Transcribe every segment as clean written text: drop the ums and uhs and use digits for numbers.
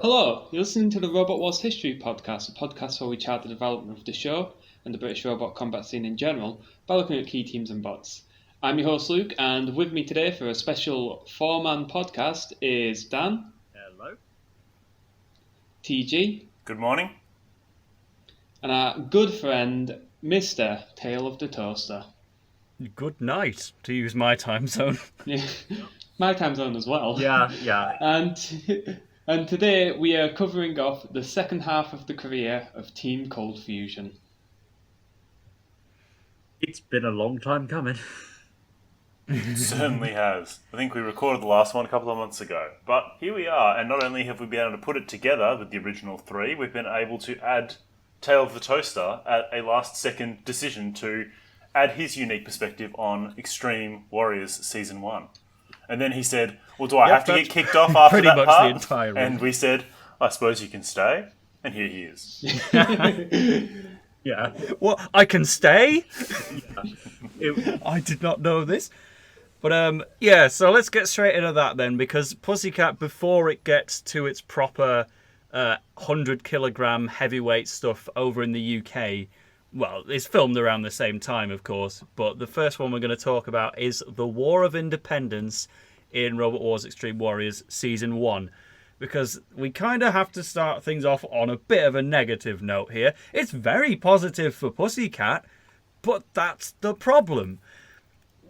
Hello, you're listening to the Robot Wars History Podcast, a podcast where we chart the development of the show and the British robot combat scene in general by looking at key teams and bots. I'm your host Luke, and with me today for a special four-man podcast is Dan. Hello. TG. Good morning. And our good friend, Mr. TaleOfTheToaster. Good night, to use my time zone. Yeah, my time zone as well. Yeah. And today we are covering off the second half of the career of Team Cold Fusion. It's been a long time coming. It certainly has. I think we recorded the last one a couple of months ago. But here we are, and not only have we been able to put it together with the original three, we've been able to add Tale of the Toaster at a last-second decision to add his unique perspective on Extreme Warriors Season 1. And then he said, well, do I have to get kicked off after pretty that much part? the entire run. And we said, I suppose you can stay. And here he is. Yeah. What? I can stay? It, I did not know this. But so let's get straight into that then, because Pussycat, before it gets to its proper 100-kilogram heavyweight stuff over in the UK, well, it's filmed around the same time, of course, but the first one we're going to talk about is the War of Independence in Robot Wars Extreme Warriors Season 1. Because we kind of have to start things off on a bit of a negative note here. It's very positive for Pussycat, but that's the problem.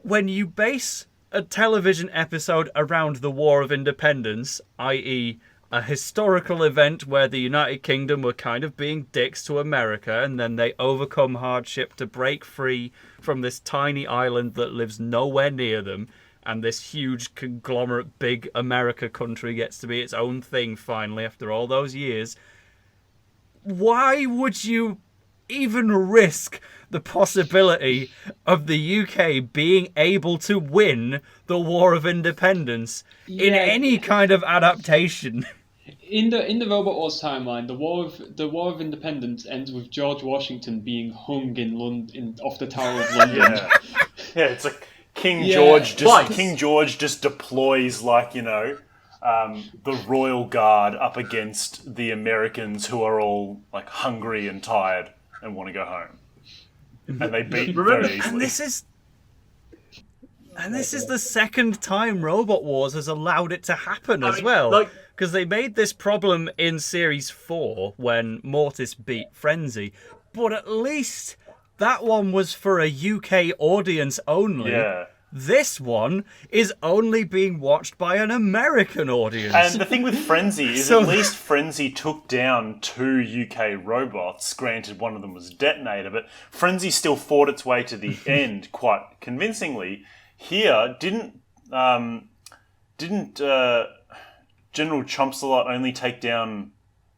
When you base a television episode around the War of Independence, i.e., a historical event where the United Kingdom were kind of being dicks to America, and then they overcome hardship to break free from this tiny island that lives nowhere near them, and this huge conglomerate big America country gets to be its own thing finally after all those years. Why would you even risk the possibility of the UK being able to win the War of Independence in any kind of adaptation? In the Robot Wars timeline, the War of Independence ends with George Washington being hung in London off the Tower of London. Yeah, it's like King Yeah, George just deploys the royal guard up against the Americans who are all like hungry and tired and want to go home, and they beat very easily. And this is the second time Robot Wars has allowed it to happen as well. Because they made this problem in Series 4 when Mortis beat Frenzy, but at least that one was for a UK audience only. Yeah. This one is only being watched by an American audience. And the thing with Frenzy is So- at least Frenzy took down 2 UK robots. Granted, one of them was Detonator, but Frenzy still fought its way to the end quite convincingly. Here, didn't General ChumpsLot only take down,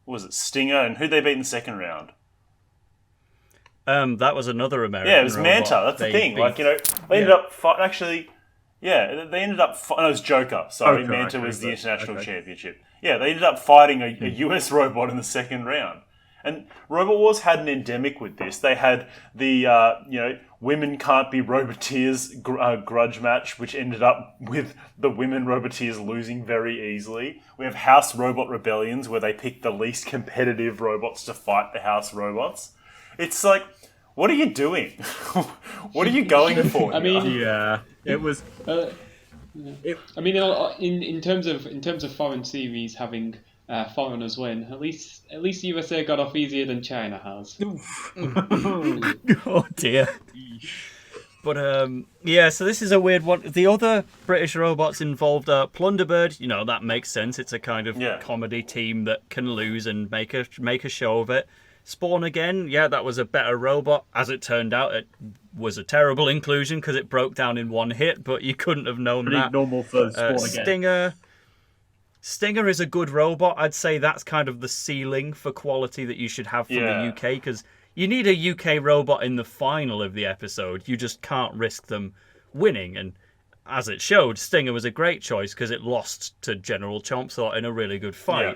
was it Stinger? And who'd they beat in the second round? That was another American Yeah, it was robot. Manta. That's the They thing. beat- They ended up they ended up. No, it was Joker. Sorry, Joker, Manta okay, was the but- international okay. championship. Yeah, they ended up fighting a US robot in the second round. And Robot Wars had an endemic with this. They had the women can't be Roboteers grudge match, which ended up with the women Roboteers losing very easily. We have House Robot Rebellions, where they pick the least competitive robots to fight the House robots. It's like, what are you doing? What are you going for? I mean, yeah. It was. in terms of foreign series having foreigners win, at least USA got off easier than China has. Oh dear. But so this is a weird one. The other British robots involved are Plunderbird. That makes sense. It's a kind of comedy team that can lose and make a show of it. Spawn again, that was a better robot. As it turned out, it was a terrible inclusion because it broke down in one hit, but you couldn't have known Pretty that. normal for Spawn again. Stinger is a good robot. I'd say that's kind of the ceiling for quality that you should have from the UK, because you need a UK robot in the final of the episode. You just can't risk them winning. And as it showed, Stinger was a great choice because it lost to General ChumpsLot in a really good fight. Yeah.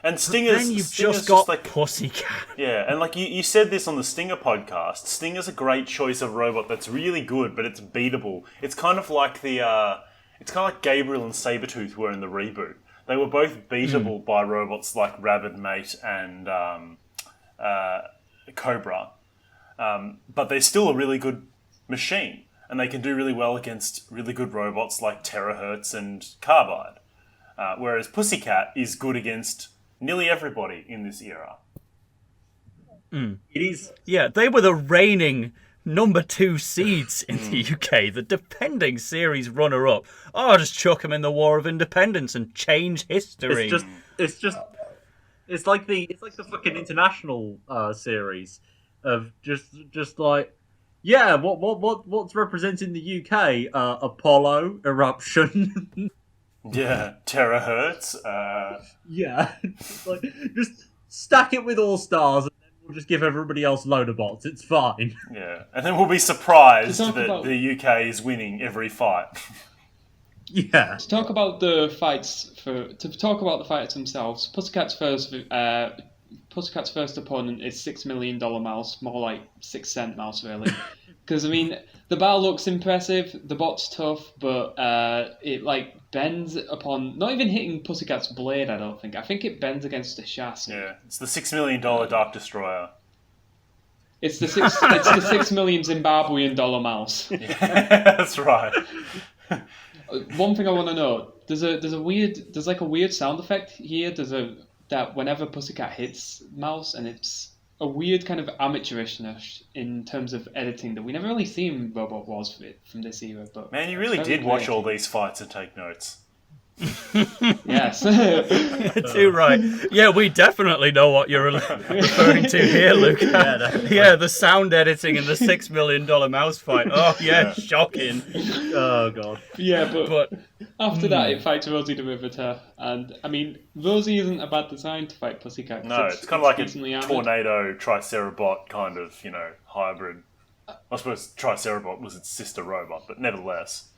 And Stinger's, then you've Stinger's just got like, Pussycat. Yeah, and like you said this on the Stinger podcast, Stinger's a great choice of robot that's really good, but it's beatable. It's kind of like Gabriel and Sabretooth were in the reboot. They were both beatable by robots like Rabbit Mate and Cobra, but they're still a really good machine, and they can do really well against really good robots like Terahertz and Carbide. Whereas Pussycat is good against nearly everybody in this era. Mm. It is. Yeah, they were the reigning number 2 seeds in the UK, the defending series runner-up. Oh, just chuck them in the War of Independence and change history. It's like the fucking international series of just like, yeah, what's representing the UK? Apollo, Eruption. Yeah, Terahertz. Yeah, like, just stack it with All Stars, and then we'll just give everybody else loader bots. It's fine. Yeah, and then we'll be surprised To talk that about- the UK is winning every fight. Yeah. To talk about the fights themselves, Pussycat's first opponent is $6 Million Mouse, more like 6 Cent Mouse, really. Because I mean, the battle looks impressive, the bot's tough, but it like bends upon not even hitting Pussycat's blade. I don't think. I think it bends against the chassis. Yeah, it's the $6 million Dark Destroyer. It's the six. It's the $6 million Zimbabwean dollar mouse. Yeah, that's right. One thing I want to know: there's a weird sound effect here. That whenever Pussycat hits mouse, and it's a weird kind of amateurishness in terms of editing that we never really see in Robot Wars from this era. But Man, you really it's very did watch creative. all these fights and take notes. Yes. Too right. Yeah, we definitely know what you're referring to here, Luke. Yeah, the sound editing in the $6 million mouse fight. Oh, yeah, shocking. Oh god. Yeah, but Hmm. after that, it fights Rosie the Riveter, and I mean, Rosie isn't a bad design to fight Pussycat. 'cause No, it's kind of like decently a armored. tornado TriceraBot kind of, hybrid. I suppose TriceraBot was its sister robot, but nevertheless.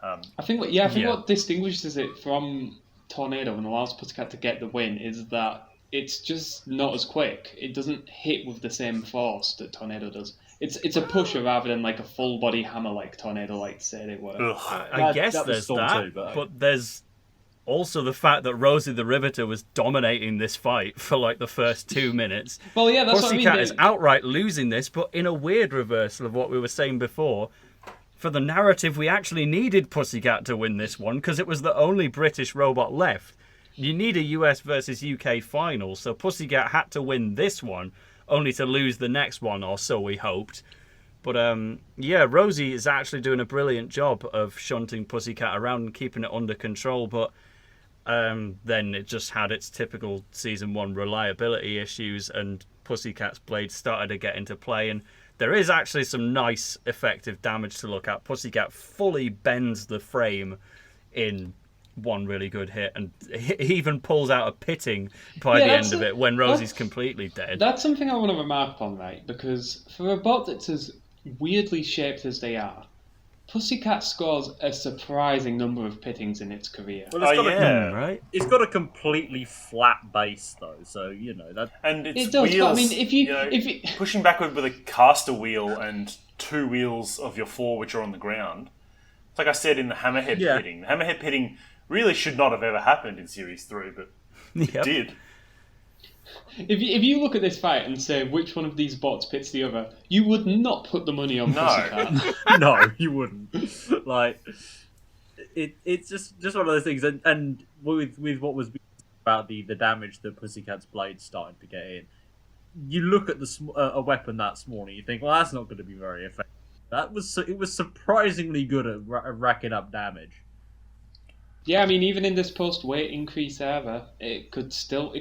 I think what distinguishes it from Tornado and allows Pussycat to get the win is that it's just not as quick. It doesn't hit with the same force that Tornado does. It's a pusher rather than like a full body hammer like Tornado like to say they were. Ugh. I guess that was there's Storm that, too, but there's also the fact that Rosie the Riveter was dominating this fight for like the first 2 minutes. Well, yeah, that's Pussycat what I mean. is outright losing this, but in a weird reversal of what we were saying before. For the narrative, we actually needed Pussycat to win this one because it was the only British robot left. You need a US versus UK final, so Pussycat had to win this one, only to lose the next one, or so we hoped. But yeah, Rosie is actually doing a brilliant job of shunting Pussycat around and keeping it under control, but then it just had its typical Season 1 reliability issues, and Pussycat's blade started to get into play, and there is actually some nice, effective damage to look at. Pussycat fully bends the frame in one really good hit, and he even pulls out a pitting by the end of it when Rosie's completely dead. That's something I want to remark upon, right? Because for a bot that's as weirdly shaped as they are, Pussycat scores a surprising number of pittings in its career. Well, Right? It's got a completely flat base though, so that. And its It does, wheels, but I mean, if you pushing backward with a caster wheel and 2 wheels of your 4 which are on the ground. It's like I said in the Hammerhead pitting. The Hammerhead pitting really should not have ever happened in Series 3, but it did. If you look at this fight and say which one of these bots pits the other, you would not put the money on Pussycat. No, you wouldn't. Like, it's just one of those things, and with what was about the damage that Pussycat's blade started to get in, you look at a weapon that small and you think, well, that's not going to be very effective. It was surprisingly good at racking up damage. Yeah, I mean, even in this post-weight increase era, it could still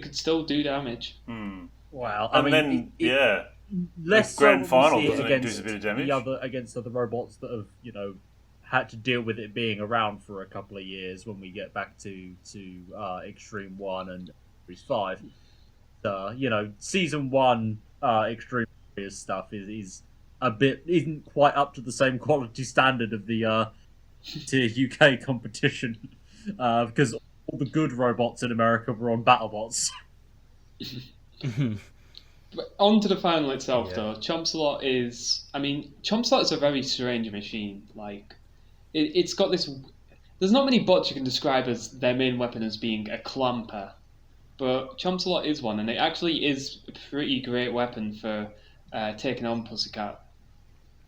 do damage. Wow, And then, less the grand so when final we see doesn't it it do a bit of damage? against other robots that have had to deal with it being around for a couple of years when we get back to Extreme 1 and Series 5. Season 1 Extreme Warriors stuff isn't quite up to the same quality standard of the tier UK competition because all the good robots in America were on BattleBots. But on to the final itself, though. ChumpsLot is a very strange machine. Like, it's got this. there's not many bots you can describe as their main weapon as being a clamper, but ChumpsLot is one, and it actually is a pretty great weapon for taking on Pussycat.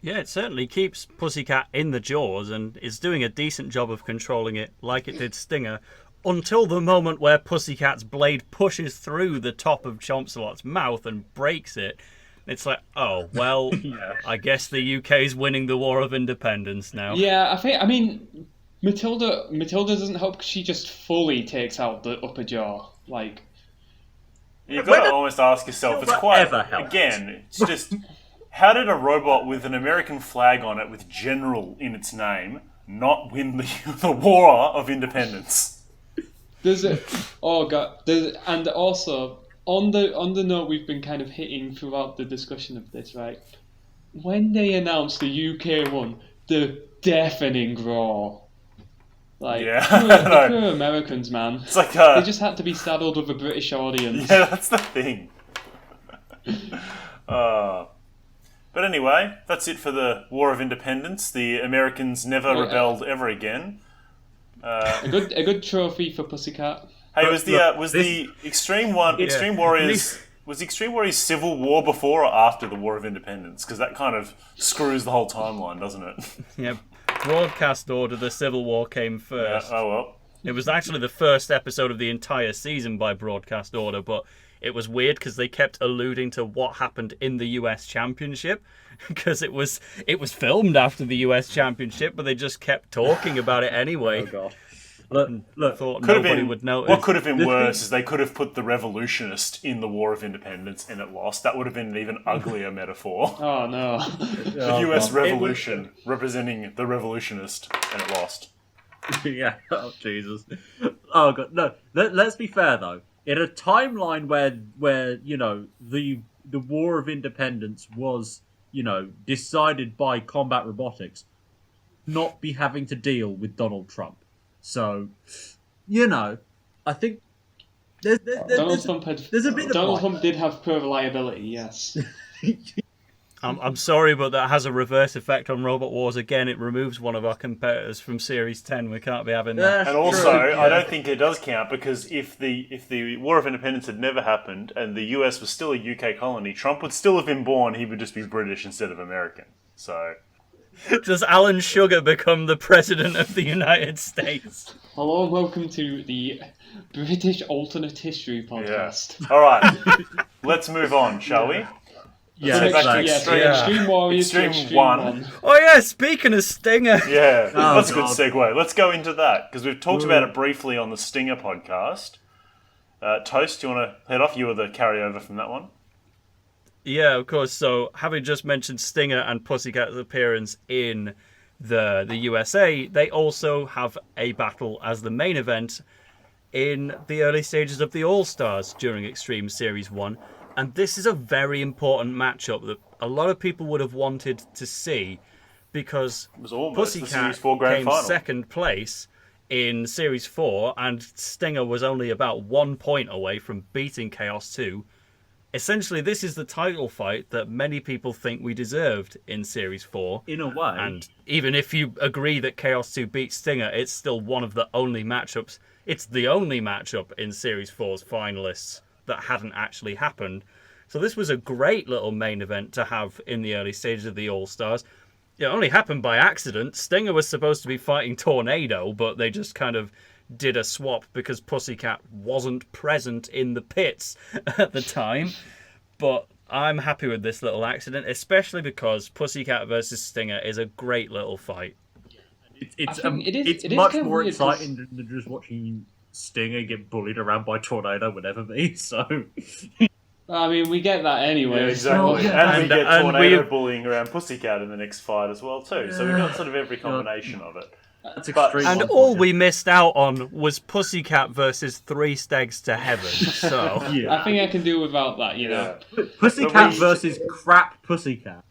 Yeah, it certainly keeps Pussycat in the jaws and is doing a decent job of controlling it like it did Stinger, until the moment where Pussycat's blade pushes through the top of ChumpsLot's mouth and breaks it. It's like, oh, well, I guess the UK's winning the War of Independence now. Yeah, I mean, Matilda doesn't help because she just fully takes out the upper jaw. Like, you've got to almost ask yourself, it's quite, again, it's just, how did a robot with an American flag on it with General in its name not win the War of Independence? And also, on the note we've been kind of hitting throughout the discussion of this, right? When they announced the UK won, the deafening roar. Like, the poor Americans, man. It's like they just had to be saddled with a British audience. Yeah, that's the thing. But anyway, that's it for the War of Independence. The Americans never rebelled ever again. A good trophy for Pussycat. Hey, was the Extreme Warriors was the Extreme Warriors Civil War before or after the War of Independence? Because that kind of screws the whole timeline, doesn't it? Yeah, broadcast order, the Civil War came first. Yeah, oh well. It was actually the first episode of the entire season by broadcast order, but it was weird because they kept alluding to what happened in the US Championship, because it was filmed after the US Championship, but they just kept talking about it anyway. Oh god. Look, thought nobody would notice. What could have been worse is they could have put the revolutionist in the War of Independence and it lost. That would have been an even uglier metaphor. Oh no. The US Revolution representing the revolutionist and it lost. Yeah, oh Jesus. Oh god, no. Let's be fair though. In a timeline where you know the War of Independence was, you know, decided by combat robotics, not be having to deal with Donald Trump. So, you know, I think there's a bit of Donald Trump did have poor reliability, yes. I'm sorry, but that has a reverse effect on Robot Wars. Again, it removes one of our competitors from Series 10. We can't be having that. And also, I don't think it does count, because if the War of Independence had never happened and the US was still a UK colony, Trump would still have been born. He would just be British instead of American. So, does Alan Sugar become the President of the United States? Hello and welcome to the British Alternate History podcast. Yeah. All right, let's move on, shall we? Yeah, Extreme Warriors Extreme 1. Oh yeah, speaking of Stinger. Yeah, that's a good segue. Let's go into that, because we've talked about it briefly on the Stinger podcast. Toast, do you want to head off? You were the carryover from that one. Yeah, of course. So, having just mentioned Stinger and Pussycat's appearance in the USA, they also have a battle as the main event in the early stages of the All-Stars during Extreme Series 1. And this is a very important matchup that a lot of people would have wanted to see, because Pussycat came second place in Series 4 and Stinger was only about 1 point away from beating Chaos 2. Essentially, this is the title fight that many people think we deserved in Series 4. In a way. And even if you agree that Chaos 2 beat Stinger, it's still one of the only matchups. It's the only matchup in Series 4's finalists that hadn't actually happened. So this was a great little main event to have in the early stages of the All-Stars. It only happened by accident. Stinger was supposed to be fighting Tornado, but they just kind of did a swap because Pussycat wasn't present in the pits at the time. But I'm happy with this little accident, especially because Pussycat versus Stinger is a great little fight. It's much more exciting than just watching Stinger get bullied around by Tornado would ever be. So, I mean, we get that anyway. Yeah, exactly. And we get Tornado bullying around Pussycat in the next fight as well too. So we've got sort of every combination of it. That's extreme. And all we missed out on was Pussycat versus 3 Stegs to Heaven. So I think I can do without that, you know. Pussycat versus crap Pussycat.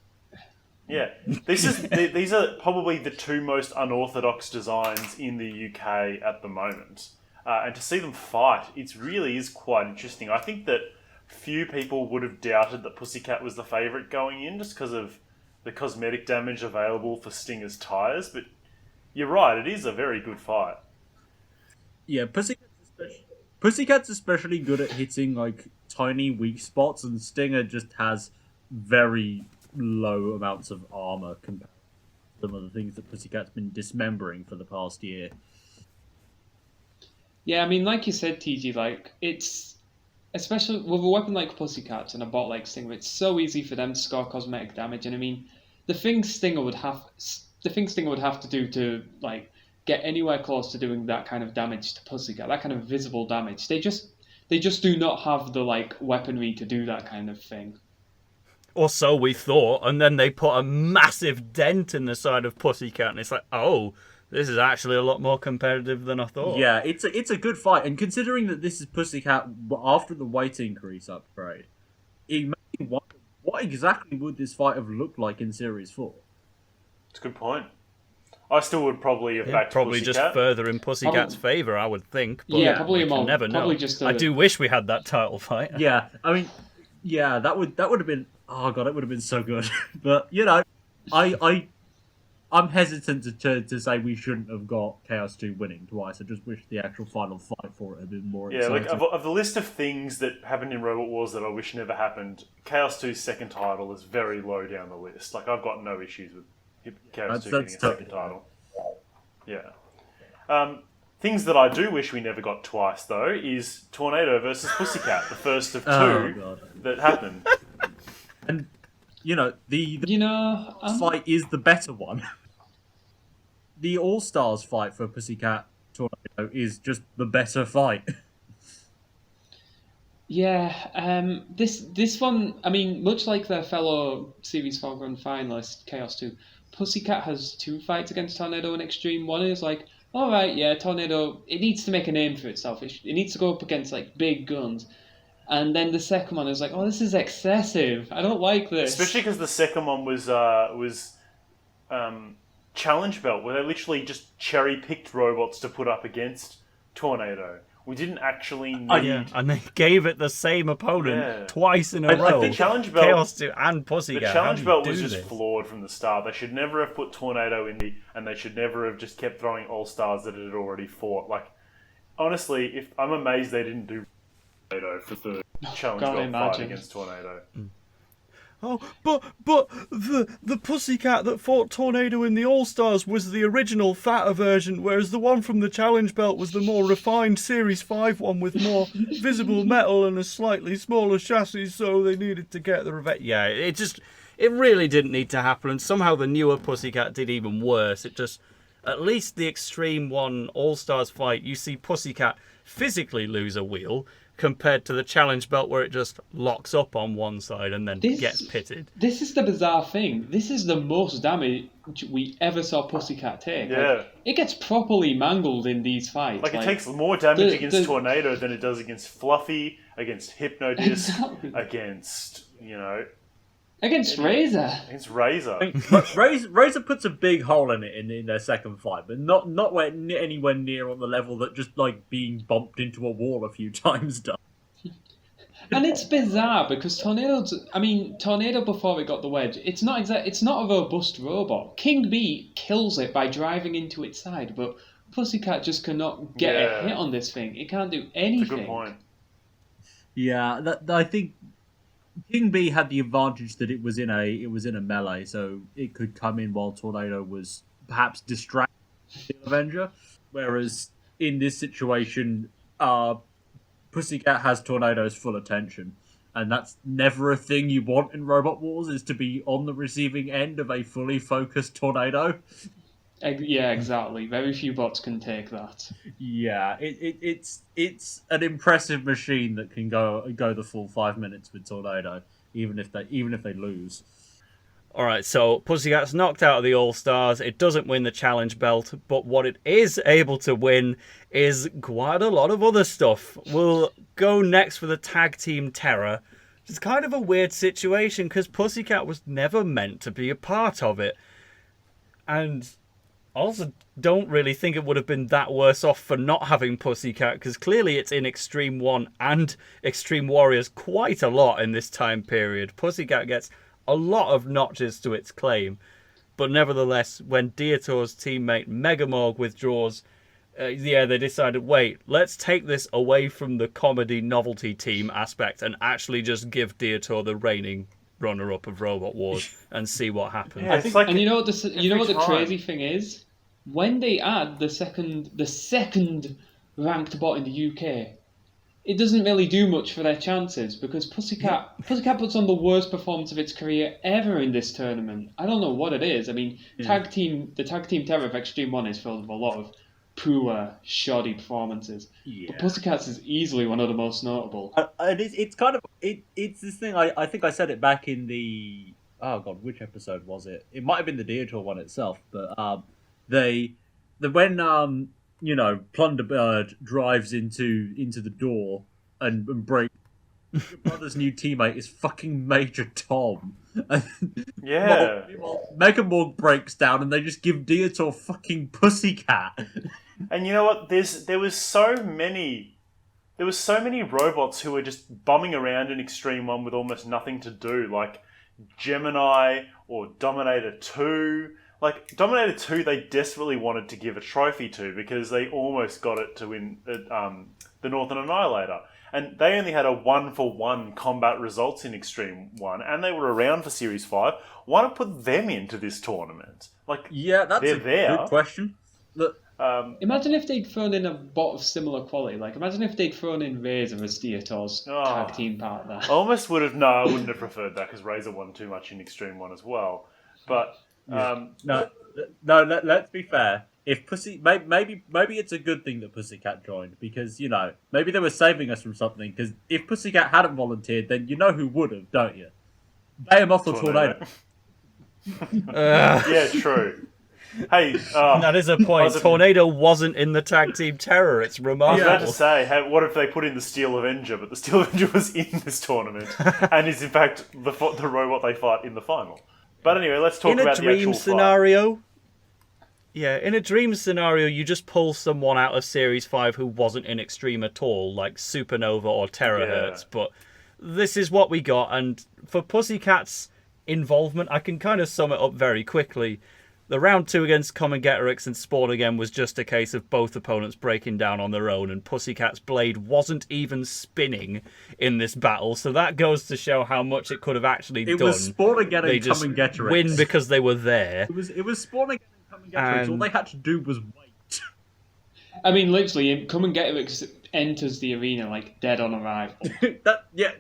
Yeah, these are probably the 2 most unorthodox designs in the UK at the moment, and to see them fight, it really is quite interesting. I think that few people would have doubted that Pussycat was the favourite going in, just because of the cosmetic damage available for Stinger's tyres, but you're right. It is a very good fight. Yeah, Pussycat's especially good at hitting like tiny weak spots, and Stinger just has very low amounts of armor compared to some of the things that Pussycat's been dismembering for the past year. Yeah, I mean, like you said, TG, like, it's... Especially with a weapon like Pussycats and a bot like Stinger, it's so easy for them to score cosmetic damage. And I mean, the thing Stinger would have to do to, like, get anywhere close to doing that kind of damage to Pussycat, that kind of visible damage, they just do not have the, like, weaponry to do that kind of thing. Or so we thought, and then they put a massive dent in the side of Pussycat, and it's like, oh, this is actually a lot more competitive than I thought. Yeah, it's a good fight, and considering that this is Pussycat after the weight increase upgrade, it makes me wonder what exactly would this fight have looked like in Series 4? It's a good point. I still would probably have backed probably Pussycat. just further in Pussycat's favour, I would think. But Yeah, probably we can never know. just I do wish we had that title fight. Yeah, I mean, yeah, that would have been. Oh god, it would have been so good. But you know, I'm hesitant to say we shouldn't have got Chaos 2 winning twice. I just wish the actual final fight for it had been more exciting. Yeah, like of the list of things that happened in Robot Wars that I wish never happened, Chaos 2's second title is very low down the list. Like, I've got no issues with Chaos 2 getting a second title. Yeah. Things that I do wish we never got twice, though, is Tornado versus Pussycat, the first of two that happened. And, you know, the I'm fight is the better one. The All-Stars fight for Pussycat Tornado is just the better fight. Yeah, this one, I mean, much like their fellow Series 4 Grand finalist, Chaos 2, Pussycat has two fights against Tornado in Extreme. One is like, alright, yeah, Tornado, it needs to make a name for itself. It needs to go up against, like, big guns. And then the second one is like, oh, this is excessive. I don't like this. Especially because the second one was Challenge Belt, where they literally just cherry-picked robots to put up against Tornado. We didn't actually need... and they gave it the same opponent twice in a row. Like the Challenge Belt, Chaos 2 and Pussycat. The Challenge Belt was just this? flawed from the start. They should never have put Tornado in and they should never have just kept throwing All-Stars that it had already fought. Like, honestly, I'm amazed they didn't do Tornado for the Challenge Belt fight against Tornado. Oh, but the Pussycat that fought Tornado in the All-Stars was the original fatter version, whereas the one from the Challenge Belt was the more refined Series 5 one with more visible metal and a slightly smaller chassis, so they needed to get the revenge. Yeah, it really didn't need to happen, and somehow the newer Pussycat did even worse. It just, at least the Extreme 1 All-Stars fight, you see Pussycat physically lose a wheel, compared to the Challenge Belt where it just locks up on one side and then gets pitted. This is the bizarre thing. This is the most damage we ever saw Pussycat take. Yeah. Like, it gets properly mangled in these fights. Like it takes more damage against Tornado than it does against Fluffy, against Hypnodisc, against, Against Razor. Against Razor. I mean, Razor puts a big hole in it in their second fight, but not anywhere near on the level that just like being bumped into a wall a few times does. And it's bizarre because Tornado before it got the wedge, it's not a robust robot. King Bee kills it by driving into its side, but Pussycat just cannot get a hit on this thing. It can't do anything. That's a good point. Yeah, I think King Bee had the advantage that it was in a melee, so it could come in while Tornado was perhaps distracting the Avenger. Whereas in this situation, Pussycat has Tornado's full attention, and that's never a thing you want in Robot Wars, is to be on the receiving end of a fully focused Tornado. Yeah, exactly. Very few bots can take that. Yeah, it's an impressive machine that can go the full 5 minutes with Tornado, even if they lose. All right, so Pussycat's knocked out of the All-Stars. It doesn't win the Challenge Belt, but what it is able to win is quite a lot of other stuff. We'll go next for the Tag Team Terror. It's kind of a weird situation because Pussycat was never meant to be a part of it. And also don't really think it would have been that worse off for not having Pussycat, because clearly it's in Extreme 1 and Extreme Warriors quite a lot in this time period. Pussycat gets a lot of notches to its claim. But nevertheless, when Dietor's teammate Megamorg withdraws, they decided, wait, let's take this away from the comedy novelty team aspect and actually just give Dietor the reigning runner-up of Robot Wars and see what happens. Yeah, it's like and you know what the time. crazy thing is? When they add the second ranked bot in the UK, it doesn't really do much for their chances because Pussycat puts on the worst performance of its career ever in this tournament. I don't know what it is. I mean, the tag team terror of Extreme 1 is filled with a lot of poor, shoddy performances. Yeah. But Pussycats is easily one of the most notable. And it's kind of it's this thing. I think I said it back in the which episode was it? It might have been the Dietor one itself, but when Plunderbird drives into the door and breaks. Your brother's new teammate is fucking Major Tom. Yeah. Megamorg breaks down and they just give Dietor fucking Pussycat. And you know what? There was so many robots who were just bumming around in Extreme 1 with almost nothing to do, like Gemini or Dominator 2. Like, Dominator 2, they desperately wanted to give a trophy to because they almost got it to win the Northern Annihilator. And they only had a 1-for-1 combat results in Extreme 1, and they were around for Series 5. Why not put them into this tournament? Like, yeah, that's a good question. Look, imagine if they'd thrown in a bot of similar quality. Like, imagine if they'd thrown in Razor as Dietor's tag team partner. I almost would have... No, I wouldn't have preferred that because Razor won too much in Extreme 1 as well. But... No, let's be fair. If maybe it's a good thing that Pussycat joined because maybe they were saving us from something. Because if Pussycat hadn't volunteered, then you know who would have, don't you? Behemoth or Tornado. Yeah, true. Hey, that is a point. Tornado wasn't in the tag team terror. It's remarkable. I was about to say, what if they put in the Steel Avenger? But the Steel Avenger was in this tournament and is in fact the robot they fight in the final. But anyway, let's talk about the actual In a dream scenario. Yeah, in a dream scenario, you just pull someone out of Series 5 who wasn't in Extreme at all, like Supernova or Terahertz, but this is what we got, and for Pussycat's involvement, I can kind of sum it up very quickly. The round 2 against Common Getorix and Spawn again was just a case of both opponents breaking down on their own, and Pussycat's blade wasn't even spinning in this battle, so that goes to show how much it could have actually done. It was Spawn again and Common Getorix. They just win because they were there. It was Spawn again and Common Getorix. All they had to do was wait. I mean, literally, Common Getorix enters the arena like dead on arrival.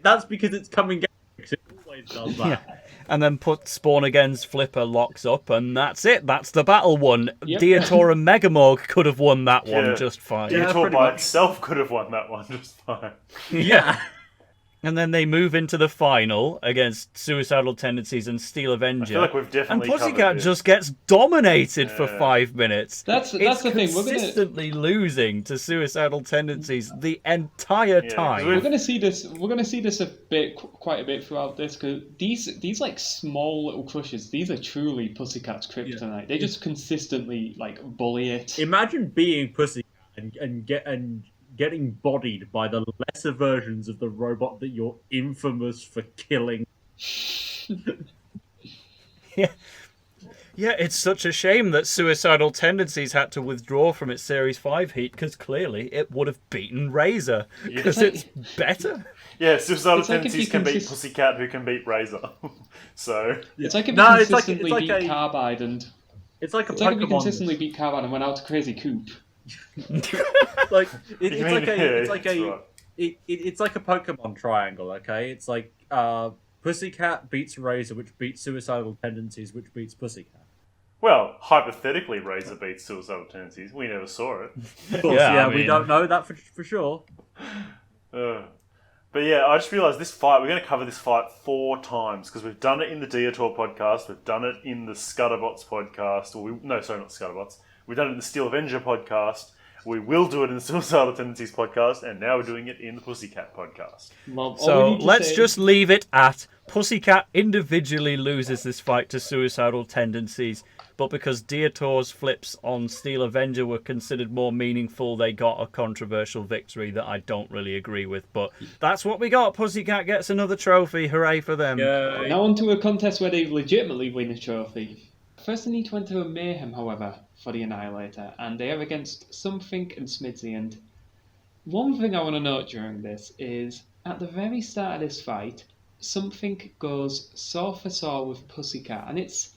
That's because it's Common Getorix. It always does that. Yeah. And then put Spawn Again's Flipper locks up, and that's it. That's the battle won. Yep. Dietor and Megamorg could have won that one just fine. Dietor by itself could have won that one just fine. Yeah. And then they move into the final against Suicidal Tendencies and Steel Avenger. I feel like we've definitely and Pussycat just gets dominated for 5 minutes. That's the thing. We're consistently losing to Suicidal Tendencies the entire time. We're going to see this. We're going to see this quite a bit throughout this because these like small little crushes. These are truly Pussycat's kryptonite. They just consistently like bully it. Imagine being Pussycat and getting bodied by the lesser versions of the robot that you're infamous for killing. Yeah, it's such a shame that Suicidal Tendencies had to withdraw from its Series 5 heat because clearly it would have beaten Razor because it's better. Yeah, Suicidal Tendencies can beat Pussycat, who can beat Razor. So it's like if you consistently beat Carbide and it's like if you consistently beat Carbide and went out to Crazy Coop. It's like a Pokemon triangle, okay? It's like Pussycat beats Razor, which beats Suicidal Tendencies, which beats Pussycat. Well, hypothetically, Razor beats Suicidal Tendencies. We never saw it. Of course, we don't know that for sure. But yeah, I just realised this fight, we're going to cover this fight 4 times, because we've done it in the Dietor podcast, we've done it in the Scutterbots podcast, not Scutterbots. We've done it in the Steel Avenger podcast. We will do it in the Suicidal Tendencies podcast, and now we're doing it in the Pussycat podcast. Well, so let's just leave it at Pussycat individually loses this fight to Suicidal Tendencies, but because Dietor's flips on Steel Avenger were considered more meaningful, they got a controversial victory that I don't really agree with. But that's what we got. Pussycat gets another trophy. Hooray for them. Now on to a contest where they legitimately win a trophy. First, they need to enter a mayhem, however, for the Annihilator, and they are against Something and Smidsy. And one thing I want to note during this is, at the very start of this fight, Something goes saw for saw with Pussycat, and it's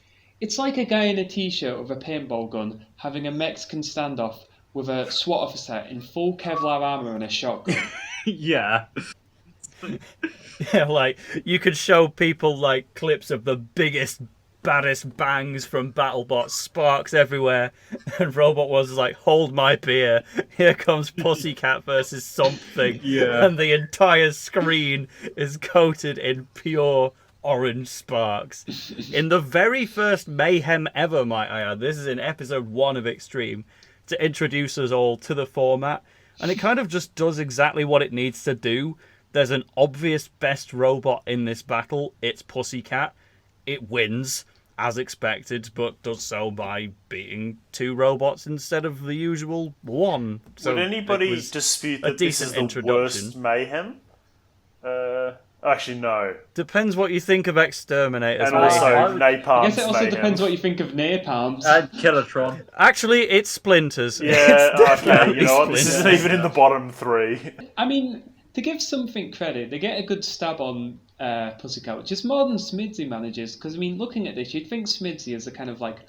like a guy in a t-shirt with a paintball gun having a Mexican standoff with a SWAT officer in full Kevlar armor and a shotgun. Yeah. Yeah, like, you could show people, like, clips of the biggest, baddest bangs from BattleBot, sparks everywhere, and Robot was like, hold my beer, here comes Pussycat versus Something, Yeah. and the entire screen is coated in pure orange sparks. In the very first mayhem ever, might I add, this is in episode 1 of Extreme, to introduce us all to the format, and it kind of just does exactly what it needs to do. There's an obvious best robot in this battle, it's Pussycat. It wins, as expected, but does so by beating 2 robots instead of the usual 1. So would anybody dispute that this is the worst mayhem? Actually, no. Depends what you think of Exterminators. And also Napalm's I guess it also mayhem. depends what you think of Napalm's. And Killatron. Actually, it's Splinters. Yeah, It's okay, definitely you know what? This Splinters. isn't even in the bottom 3. I mean, to give Something credit, they get a good stab on Pussycat, which is more than Smidsy manages, because, I mean, looking at this, you'd think Smidsy is a kind of, like,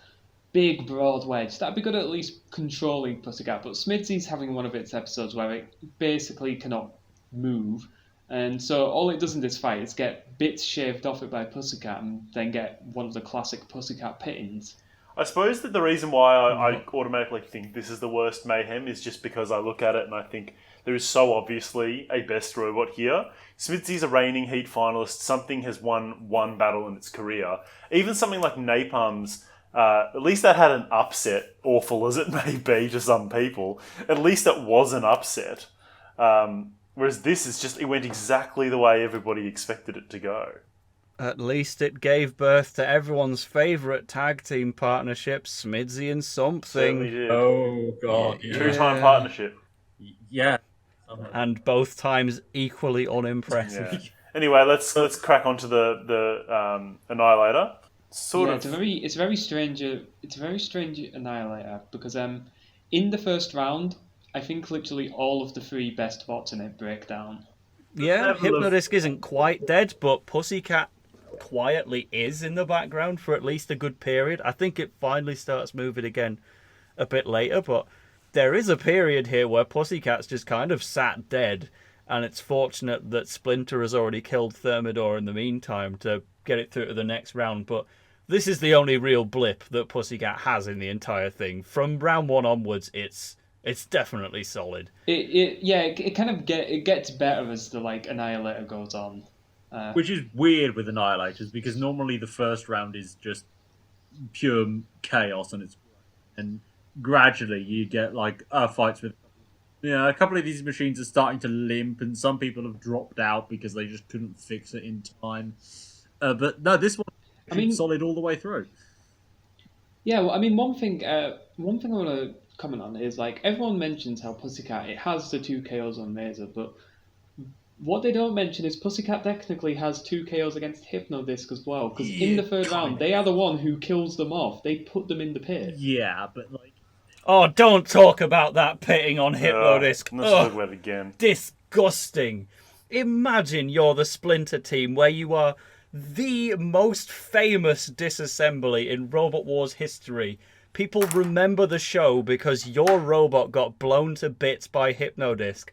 big, broad wedge. That'd be good at least controlling Pussycat, but Smidsy's having one of its episodes where it basically cannot move, and so all it does in this fight is get bits shaved off it by Pussycat and then get one of the classic Pussycat pittings. I suppose that the reason why I automatically think this is the worst mayhem is just because I look at it and I think there is so obviously a best robot here. Smidsy's a reigning Heat finalist. Something has won one battle in its career. Even something like Napalm's, at least that had an upset, awful as it may be to some people. At least it was an upset. Whereas this is just, it went exactly the way everybody expected it to go. At least it gave birth to everyone's favourite tag team partnership, Smidsy and Certainly Something. did. Oh, God. Yeah. Two-time partnership. Yeah. And both times equally unimpressive. Yeah. Anyway, let's crack onto the Annihilator. It's a very strange Annihilator, because in the first round, I think literally all of the 3 best bots in it break down. Yeah, Hypnodisc isn't quite dead, but Pussycat quietly is in the background for at least a good period. I think it finally starts moving again a bit later, but there is a period here where Pussycat's just kind of sat dead, and it's fortunate that Splinter has already killed Thermidor in the meantime to get it through to the next round, but this is the only real blip that Pussycat has in the entire thing. From round 1 onwards, it's definitely solid. It gets better as the Annihilator goes on. Which is weird with Annihilators, because normally the first round is just pure chaos, and gradually you get fights with. Yeah, a couple of these machines are starting to limp, and some people have dropped out because they just couldn't fix it in time. But no, this one solid all the way through. Yeah, well, I mean, one thing I want to comment on is everyone mentions how Pussycat, it has the 2 KOs on Laser, but what they don't mention is Pussycat technically has 2 KOs against Hypnodisc as well, because in the third round they are the one who kills them off. They put them in the pit. Yeah, but Oh, don't talk about that pitting on Hypnodisc. Let's talk about it again. Disgusting. Imagine you're the Splinter team where you are the most famous disassembly in Robot Wars history. People remember the show because your robot got blown to bits by Hypnodisc.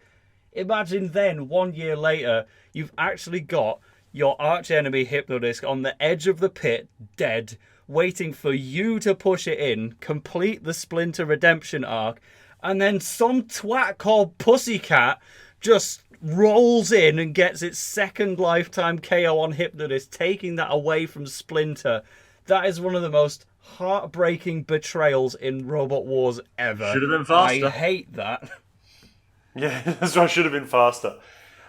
Imagine then, 1 year later, you've actually got your arch-enemy Hypnodisc on the edge of the pit, dead, waiting for you to push it in, complete the Splinter redemption arc, and then some twat called Pussycat just rolls in and gets its second lifetime KO on Hypnodisc, taking that away from Splinter. That is one of the most heartbreaking betrayals in Robot Wars ever. Should have been faster. I hate that. Yeah, that's why I should have been faster.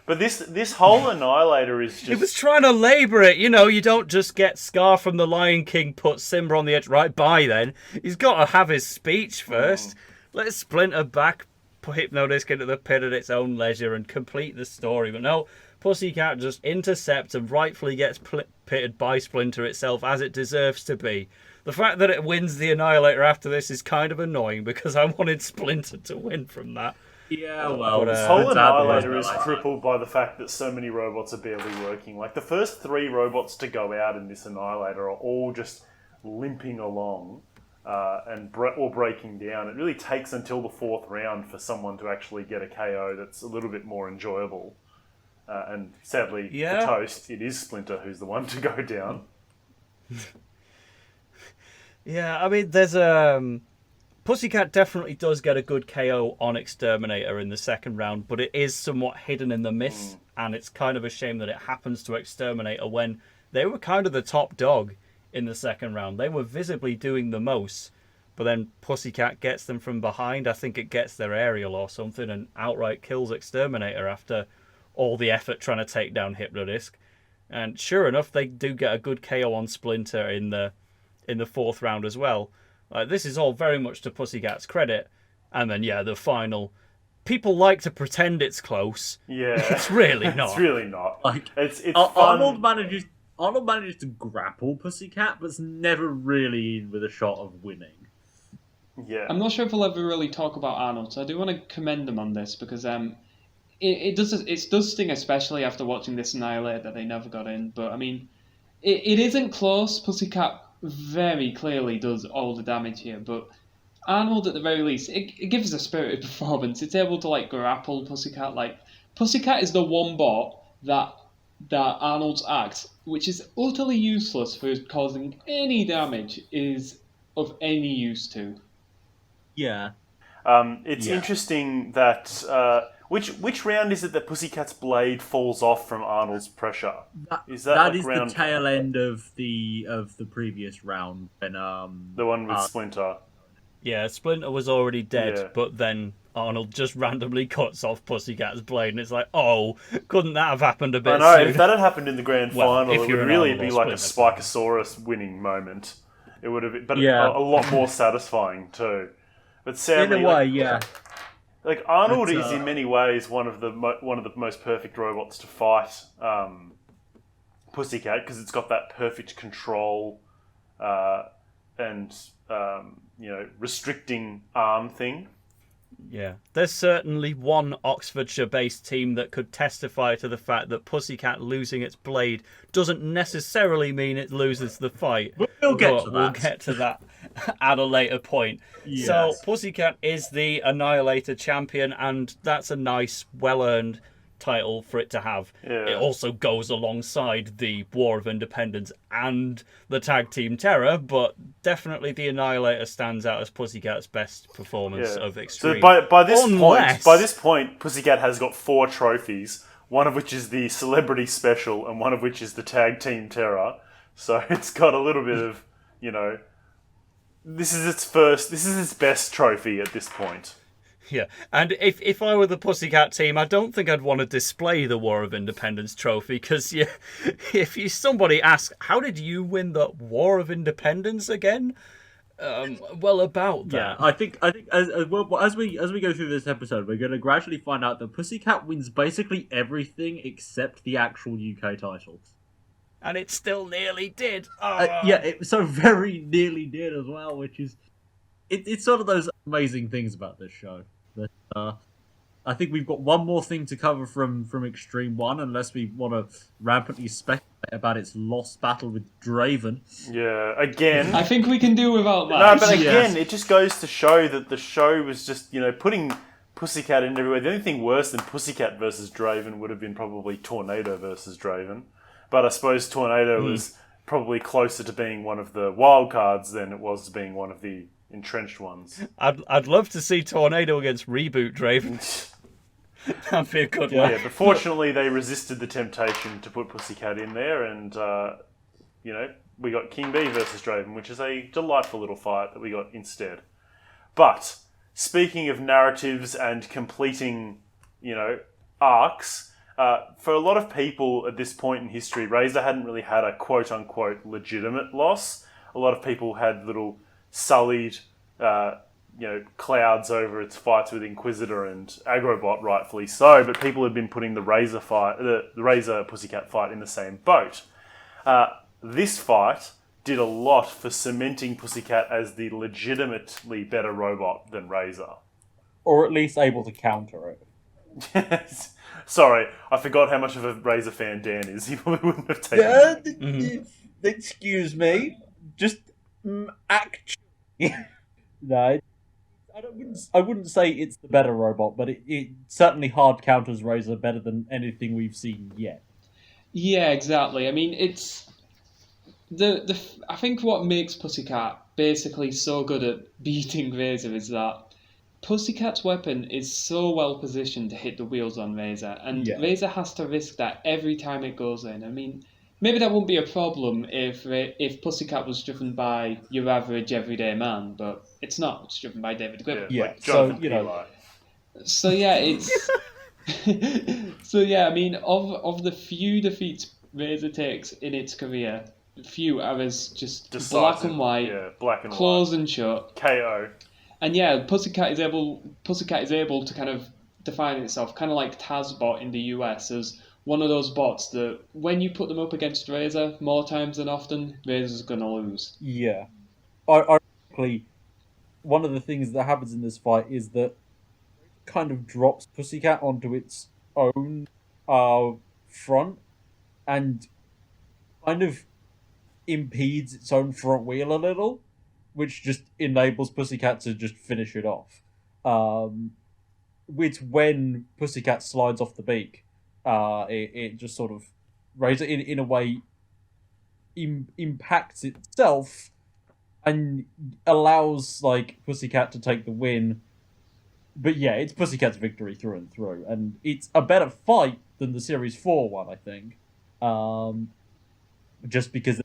But this whole Annihilator is just... It was trying to labour it. You know, you don't just get Scar from the Lion King, put Simba on the edge right by then. He's got to have his speech first. Let Splinter back, put Hypnodisc into the pit at its own leisure and complete the story. But no, Pussycat just intercepts and rightfully gets pitted by Splinter itself, as it deserves to be. The fact that it wins the Annihilator after this is kind of annoying because I wanted Splinter to win from that. Yeah, well, This whole Splinter Annihilator is was crippled by the fact that so many robots are barely working. Like, the first 3 robots to go out in this Annihilator are all just limping along or breaking down. It really takes until the 4th round for someone to actually get a KO that's a little bit more enjoyable. And sadly, for Toast, it is Splinter who's the one to go down. Yeah, I mean, there's Pussycat definitely does get a good KO on Exterminator in the second round, but it is somewhat hidden in the mist, and it's kind of a shame that it happens to Exterminator when they were kind of the top dog in the second round. They were visibly doing the most, but then Pussycat gets them from behind. I think it gets their aerial or something and outright kills Exterminator after all the effort trying to take down Hypnodisc. And sure enough, they do get a good KO on Splinter in the 4th round as well. This is all very much to Pussycat's credit. And then, the final. People like to pretend it's close. Yeah. It's really not. It's really not. Like, it's Arnold manages to grapple Pussycat, but's never really in with a shot of winning. Yeah. I'm not sure if we'll ever really talk about Arnold, so I do want to commend them on this because it does sting, especially after watching this Annihilator, that they never got in. But I mean, it isn't close. Pussycat very clearly does all the damage here, but Arnold at the very least, it gives a spirited performance. It's able to grapple Pussycat. Pussycat is the one bot that Arnold's axe, which is utterly useless for causing any damage, is of any use to. Yeah. It's interesting that which round is it that Pussycat's blade falls off from Arnold's pressure? That is the tail end of the previous round when the one with Splinter. Yeah, Splinter was already dead, but then Arnold just randomly cuts off Pussycat's blade, and it's like, oh, couldn't that have happened a bit I know, sooner? if that had happened in the grand final, it would really be like a Splinter Spikosaurus winning moment. It would have been, but a lot more satisfying too. But sadly, in a way, like Arnold is in many ways one of the most perfect robots to fight Pussycat, because it's got that perfect control and restricting arm thing. Yeah, there's certainly one Oxfordshire-based team that could testify to the fact that Pussycat losing its blade doesn't necessarily mean it loses the fight. We'll get to that at a later point. Yes. So Pussycat is the Annihilator champion, and that's a nice, well-earned title for it to have. Yeah. It also goes alongside the War of Independence and the Tag Team Terror, but definitely the Annihilator stands out as Pussycat's best performance of Extreme. So by this point, Pussycat has got 4 trophies, one of which is the Celebrity Special and one of which is the Tag Team Terror. So it's got a little bit of, this is its best trophy at this point. Yeah, and if I were the Pussycat team, I don't think I'd want to display the War of Independence trophy, because if somebody asks, how did you win the War of Independence again? About that. Yeah, I think as we go through this episode, we're going to gradually find out that Pussycat wins basically everything except the actual UK titles. And it still nearly did. It so very nearly did as well, which is it's sort of those amazing things about this show. That I think we've got one more thing to cover from Extreme 1, unless we want to rampantly speculate about its lost battle with Draven. Yeah, again. I think we can do without that. No, but again, it just goes to show that the show was just, putting Pussycat in everywhere. The only thing worse than Pussycat versus Draven would have been probably Tornado versus Draven. But I suppose Tornado was probably closer to being one of the wild cards than it was to being one of the entrenched ones. I'd love to see Tornado against Reboot Draven. That'd be a good one. Yeah, but fortunately they resisted the temptation to put Pussycat in there, and we got King Bee versus Draven, which is a delightful little fight that we got instead. But speaking of narratives and completing, arcs, for a lot of people at this point in history, Razor hadn't really had a quote-unquote legitimate loss. A lot of people had little sullied, clouds over its fights with Inquisitor and Agrobot, rightfully so, but people had been putting the Razor Pussycat fight in the same boat. This fight did a lot for cementing Pussycat as the legitimately better robot than Razor. Or at least able to counter it. Sorry, I forgot how much of a Razor fan Dan is. He probably wouldn't have taken Excuse me. Just actually. No, I wouldn't say it's the better robot, but it certainly hard counters Razor better than anything we've seen yet. Yeah, exactly. I mean, it's I think what makes Pussycat basically so good at beating Razor is that Pussycat's weapon is so well positioned to hit the wheels on Razor, and Razor has to risk that every time it goes in. I mean, maybe that wouldn't be a problem if Pussycat was driven by your average everyday man, but it's not. It's driven by David Greville. Yeah, like Jonathan Eli. So yeah, it's so yeah. I mean, of the few defeats Razor takes in its career, few are as just Decisive, black and white, black and close white. and shut. KO. And yeah, Pussycat is able to kind of define itself, kind of like TazBot in the US, as one of those bots that when you put them up against Razor more times than often, Razor's gonna lose. Yeah, ironically, one of the things that happens in this fight is that kind of drops Pussycat onto its own front and kind of impedes its own front wheel a little, which just enables Pussycat to just finish it off. Which when Pussycat slides off the beak, it just sort of Razor in a way impacts itself and allows like Pussycat to take the win. But yeah, it's Pussycat's victory through and through, and it's a better fight than the Series 4 one, I think. Just because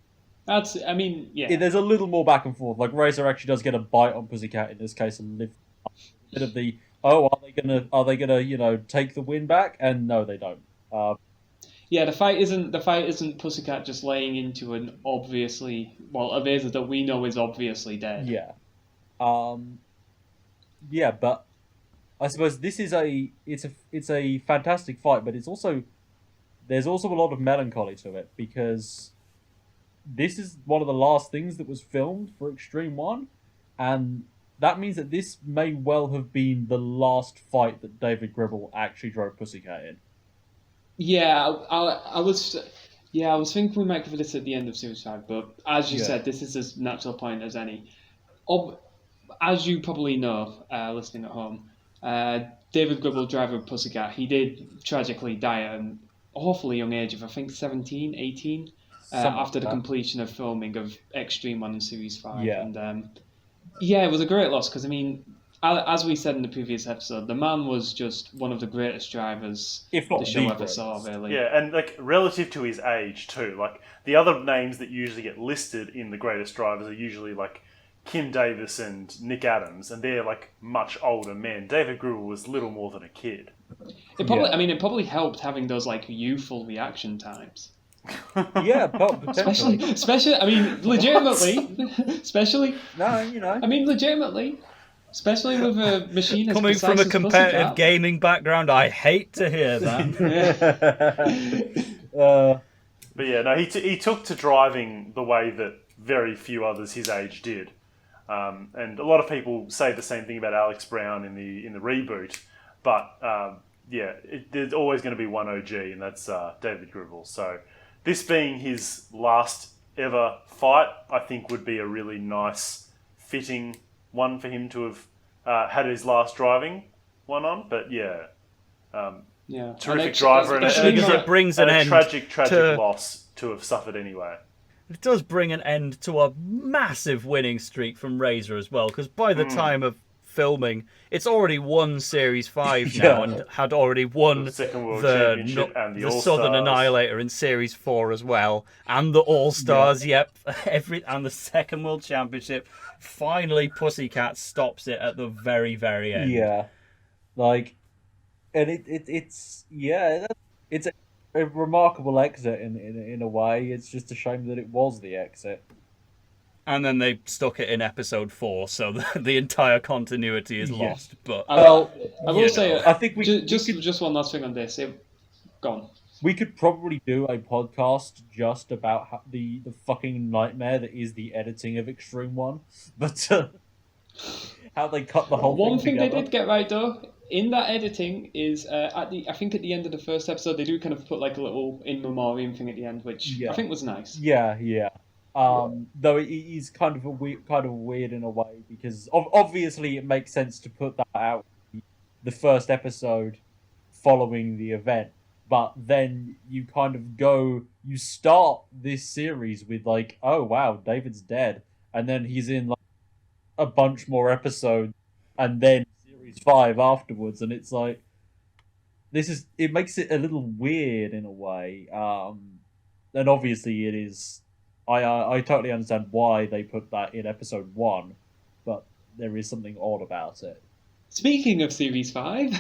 That's, I mean, yeah. there's a little more back and forth. Like Razor actually does get a bite on Pussycat in this case and live a bit of the are they gonna take the win back? And no, they don't. Yeah, the fight isn't Pussycat just laying into a Razor that we know is obviously dead. Yeah. Yeah, but I suppose this is it's a fantastic fight, but there's also a lot of melancholy to it because this is one of the last things that was filmed for Extreme 1, and that means that this may well have been the last fight that David Greville actually drove Pussycat in. Yeah, I was thinking we might cover this at the end of Series 5, but as you said, this is as natural a point as any. As you probably know, listening at home, David Greville, driver of Pussycat, he did tragically die at an awfully young age of, I think, 17, 18, after the completion of filming of Extreme 1 and Series 5. Yeah. And it was a great loss because, I mean, as we said in the previous episode, the man was just one of the greatest drivers if not the show ever saw, really. Yeah, and like relative to his age too. Like the other names that usually get listed in the greatest drivers are usually like Kim Davis and Nick Adams, and they're like much older men. David Greville was little more than a kid. It probably helped having those like youthful reaction times. Yeah, potentially. Especially, I mean, legitimately, especially. No, I mean, legitimately. Especially with a machine as coming precise from a as competitive Pussycat. gaming background, I hate to hear that. But yeah, no, he took to driving the way that very few others his age did, and a lot of people say the same thing about Alex Brown in the reboot. But there's always going to be one OG, and that's David Greville. So this being his last ever fight, I think would be a really nice, fitting one for him to have had his last driving one on. But terrific driver, and it brings an end tragic loss to have suffered anyway. It does bring an end to a massive winning streak from Razor as well, because by the time of filming, it's already won Series 5 now and had already won the Second World Championship and the Southern Annihilator in Series 4 as well, and the All-Stars, and the Second World Championship. Finally, Pussycat stops it at the very, very end. Yeah. And it's a remarkable exit in a way. It's just a shame that it was the exit. And then they stuck it in episode 4, so the entire continuity is lost. But I will say, I think just one last thing on this. Go on. we could probably do a podcast just about the fucking nightmare that is the editing of Extreme One, but how they cut the whole One thing thing they together. did get right though in that editing is I think at the end of the first episode they do kind of put like a little in memoriam thing at the end, which I think was nice. Yeah. Though it is kind of weird in a way because obviously it makes sense to put that out the first episode following the event, but then you you start this series with like, oh wow, David's dead, and then he's in like a bunch more episodes, and then series 5 afterwards, and it's like it makes it a little weird in a way. And obviously it is. I totally understand why they put that in episode 1, but there is something odd about it. Speaking of Series 5...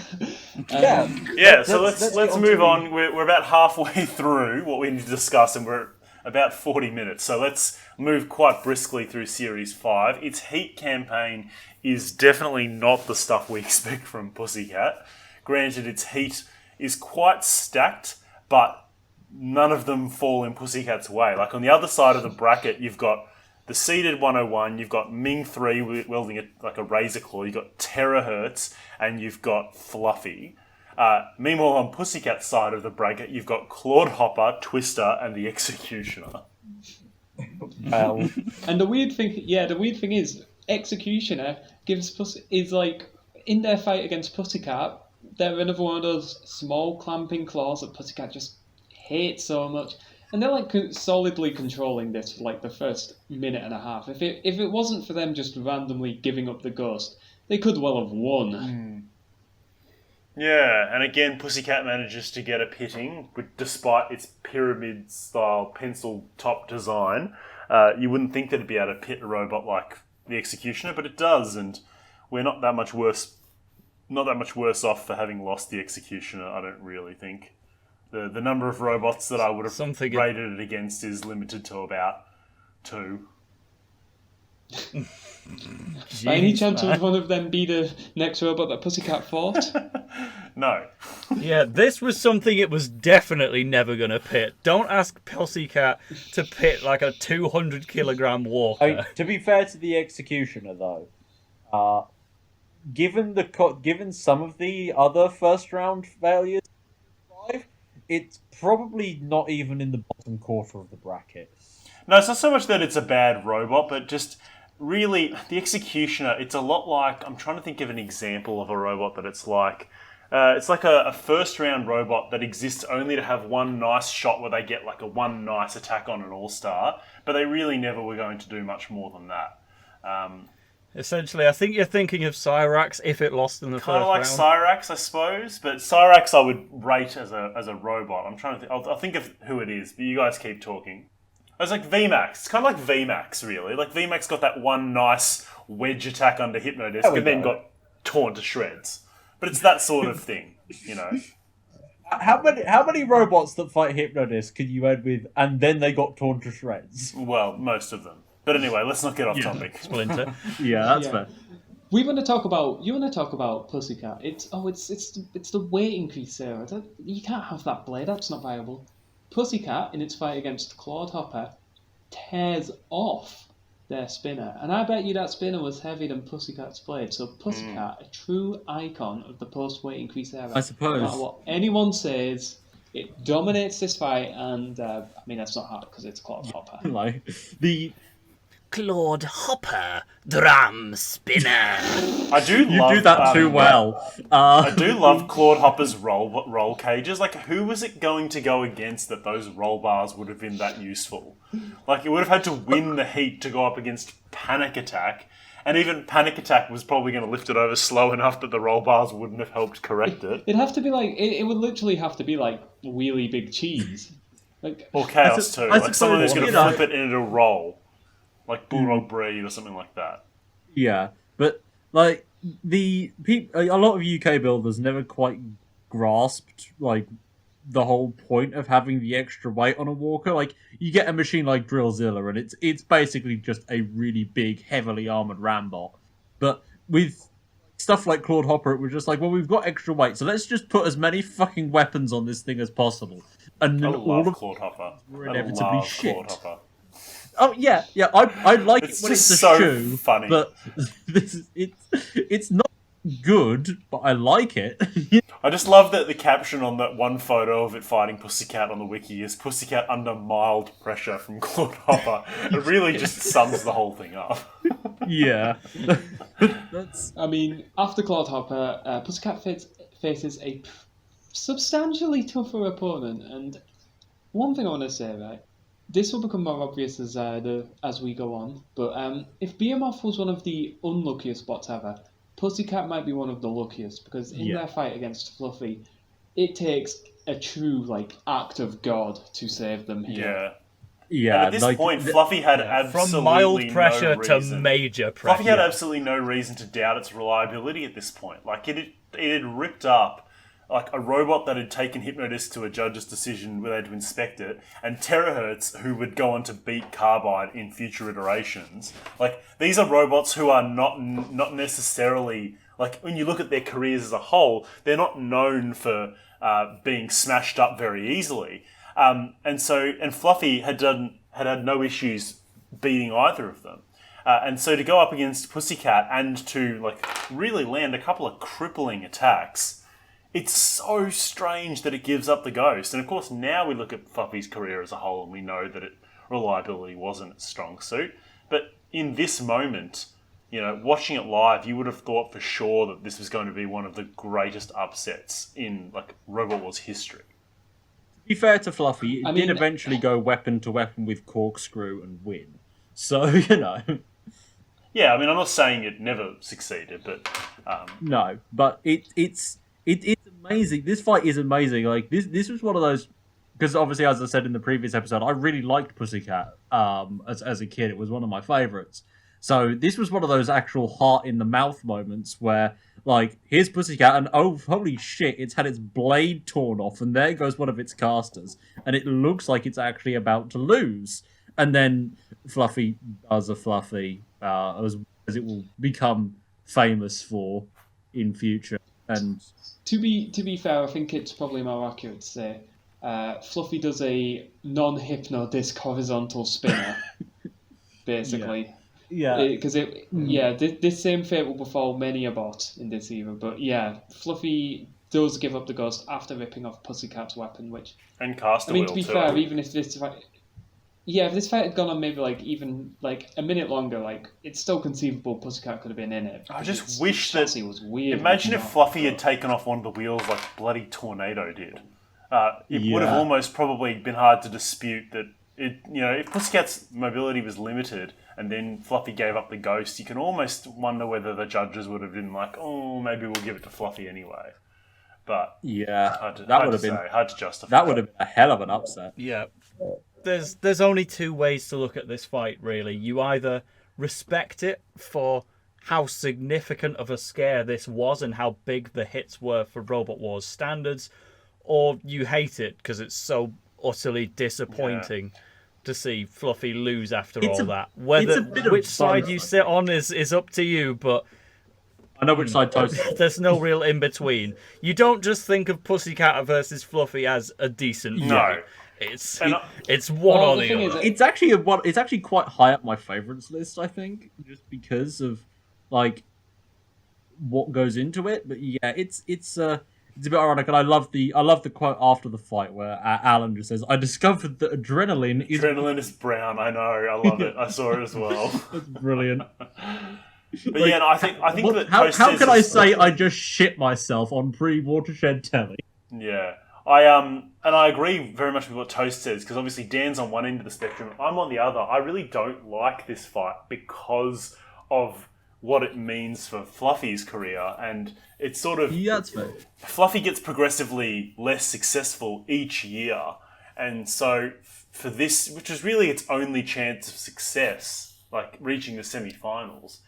so let's move on. We're about halfway through what we need to discuss, and we're about 40 minutes. So let's move quite briskly through Series 5. Its Heat campaign is definitely not the stuff we expect from Pussycat. Granted, its Heat is quite stacked, but none of them fall in Pussycat's way. Like on the other side of the bracket, you've got the seeded 101, you've got Ming 3 wielding like a razor claw, you've got Terahertz, and you've got Fluffy. Meanwhile, on Pussycat's side of the bracket, you've got Claude Hopper, Twister, and the Executioner. And the weird thing is, Executioner is like, in their fight against Pussycat, they're another one of those small clamping claws that Pussycat just hates so much. And they're like solidly controlling this for like the first minute and a half. If it wasn't for them just randomly giving up the ghost, they could well have won. Yeah, and again, Pussycat manages to get a pitting, despite its pyramid-style pencil-top design. You wouldn't think that it'd be able to pit a robot like the Executioner, but it does, and we're not that much worse off for having lost the Executioner, I don't really think. The number of robots that I would have rated it against is limited to about 2. By any chance would one of them be the next robot that Pussycat fought? No. Yeah, this was something it was definitely never going to pit. Don't ask Pussycat to pit like a 200 kilogram walker. To be fair to the Executioner, though, given some of the other first round failures, it's probably not even in the bottom quarter of the bracket. No, it's not so much that it's a bad robot, but just really, the Executioner, it's a lot like... I'm trying to think of an example of a robot that it's like. It's like a first-round robot that exists only to have one nice shot where they get like one nice attack on an all-star, but they really never were going to do much more than that. Essentially, I think you're thinking of Cyrax if it lost in the first round. Kind of like Cyrax, I suppose, but Cyrax I would rate as a robot. I'm trying to think. I'll think of who it is, but you guys keep talking. It's like VMAX. It's kind of like VMAX, really. Like VMAX got that one nice wedge attack under Hypnodisc and then got torn to shreds. But it's that sort of thing, you know. How many robots that fight Hypnodisc can you add with, and then they got torn to shreds? Well, most of them. But anyway, let's not get off topic. Splinter. That's fair. You want to talk about Pussycat? It's the weight increase there. You can't have that blade. That's not viable. Pussycat, in its fight against Claude Hopper, tears off their spinner, and I bet you that spinner was heavier than Pussycat's blade. So Pussycat, a true icon of the post-weight increase era. I suppose. No matter what anyone says, it dominates this fight, and I mean that's not hard because it's Claude Hopper. Like the Claude Hopper drum spinner. I do you love do that too well. I do love Claude Hopper's roll cages. Like, who was it going to go against that those roll bars would have been that useful? Like, it would have had to win the heat to go up against Panic Attack, and even Panic Attack was probably going to lift it over slow enough that the roll bars wouldn't have helped correct it. It'd have to be like it would literally have to be like Wheelie Big Cheese, like or Chaos too. Like someone who's going to flip it and it'll roll. Like Bulldog Breed or something like that. Yeah, but like a lot of UK builders never quite grasped like the whole point of having the extra weight on a walker. Like you get a machine like Drillzilla, and it's basically just a really big, heavily armored Rambot. But with stuff like Claude Hopper, it was just like, well, we've got extra weight, so let's just put as many fucking weapons on this thing as possible. and I then all love of Claude Hopper. were I inevitably love shit. Claude Hopper. Oh yeah. I like It's it when it's just a so shoe, funny. but it's not good, but I like it. I just love that the caption on that one photo of it fighting Pussycat on the wiki is Pussycat under mild pressure from Claude Hopper. It really just sums the whole thing up. Yeah. That's I mean, after Claude Hopper, Pussycat faces a substantially tougher opponent, and one thing I want to say, right, this will become more obvious as we go on, but if Behemoth was one of the unluckiest bots ever, Pussycat might be one of the luckiest, because in their fight against Fluffy, it takes a true, act of God to save them here. Yeah. And at this point, Fluffy had absolutely from mild pressure no to reason. major pressure. Fluffy had absolutely no reason to doubt its reliability at this point. It had ripped up a robot that had taken Hypnodisc to a judge's decision where they had to inspect it, and Terahertz, who would go on to beat Carbide in future iterations. These are robots who are not necessarily, when you look at their careers as a whole, they're not known for being smashed up very easily. And Fluffy had had no issues beating either of them. And so to go up against Pussycat and to really land a couple of crippling attacks, it's so strange that it gives up the ghost. And of course, now we look at Fluffy's career as a whole and we know that reliability wasn't its strong suit. But in this moment, watching it live, you would have thought for sure that this was going to be one of the greatest upsets in Robot Wars history. To be fair to Fluffy, it did eventually go weapon to weapon with Corkscrew and win. So, Yeah, I'm not saying it never succeeded, but... No, but it's amazing. This fight is amazing. This was one of those... Because obviously, as I said in the previous episode, I really liked Pussycat as a kid. It was one of my favourites. So this was one of those actual heart-in-the-mouth moments where, here's Pussycat, and oh, holy shit, it's had its blade torn off, and there goes one of its casters, and it looks like it's actually about to lose. And then Fluffy does a Fluffy, as it will become famous for in future. And to be fair, I think it's probably more accurate to say Fluffy does a non-hypno-disc horizontal spinner, basically. Yeah. Because this same fate will befall many a bot in this era. But yeah, Fluffy does give up the ghost after ripping off Pussycat's weapon, which... And Caster Wheel, to be fair, even if this fight... Yeah, if this fight had gone on maybe even a minute longer, it's still conceivable Pussycat could have been in it. I just wish that... Was weird. Imagine if Fluffy had taken off one of the wheels like bloody Tornado did. It would have almost probably been hard to dispute that if Pussycat's mobility was limited and then Fluffy gave up the ghost, you can almost wonder whether the judges would have been maybe we'll give it to Fluffy anyway. But that would have been hard to justify. That would have been a hell of an upset. Yeah. There's only two ways to look at this fight, really. You either respect it for how significant of a scare this was and how big the hits were for Robot Wars standards, or you hate it because it's so utterly disappointing to see Fluffy lose after all that. Which side you sit on is up to you, but I know which side Toast. There's no real in between. You don't just think of Pussycat versus Fluffy as a decent fight. It's one or the other. It's actually quite high up my favourites list, I think, just because of what goes into it. But yeah, it's a bit ironic, and I love the quote after the fight where Alan just says, "I discovered that adrenaline is brown." I know, I love it. I saw it as well. That's brilliant. But I think that how can I say I just shit myself on pre-Watershed telly? Yeah. I agree very much with what Toast says, because obviously Dan's on one end of the spectrum, I'm on the other. I really don't like this fight because of what it means for Fluffy's career, and it's sort of... Yeah, that's fair. Fluffy gets progressively less successful each year, and so for this, which is really its only chance of success, reaching the semi-finals,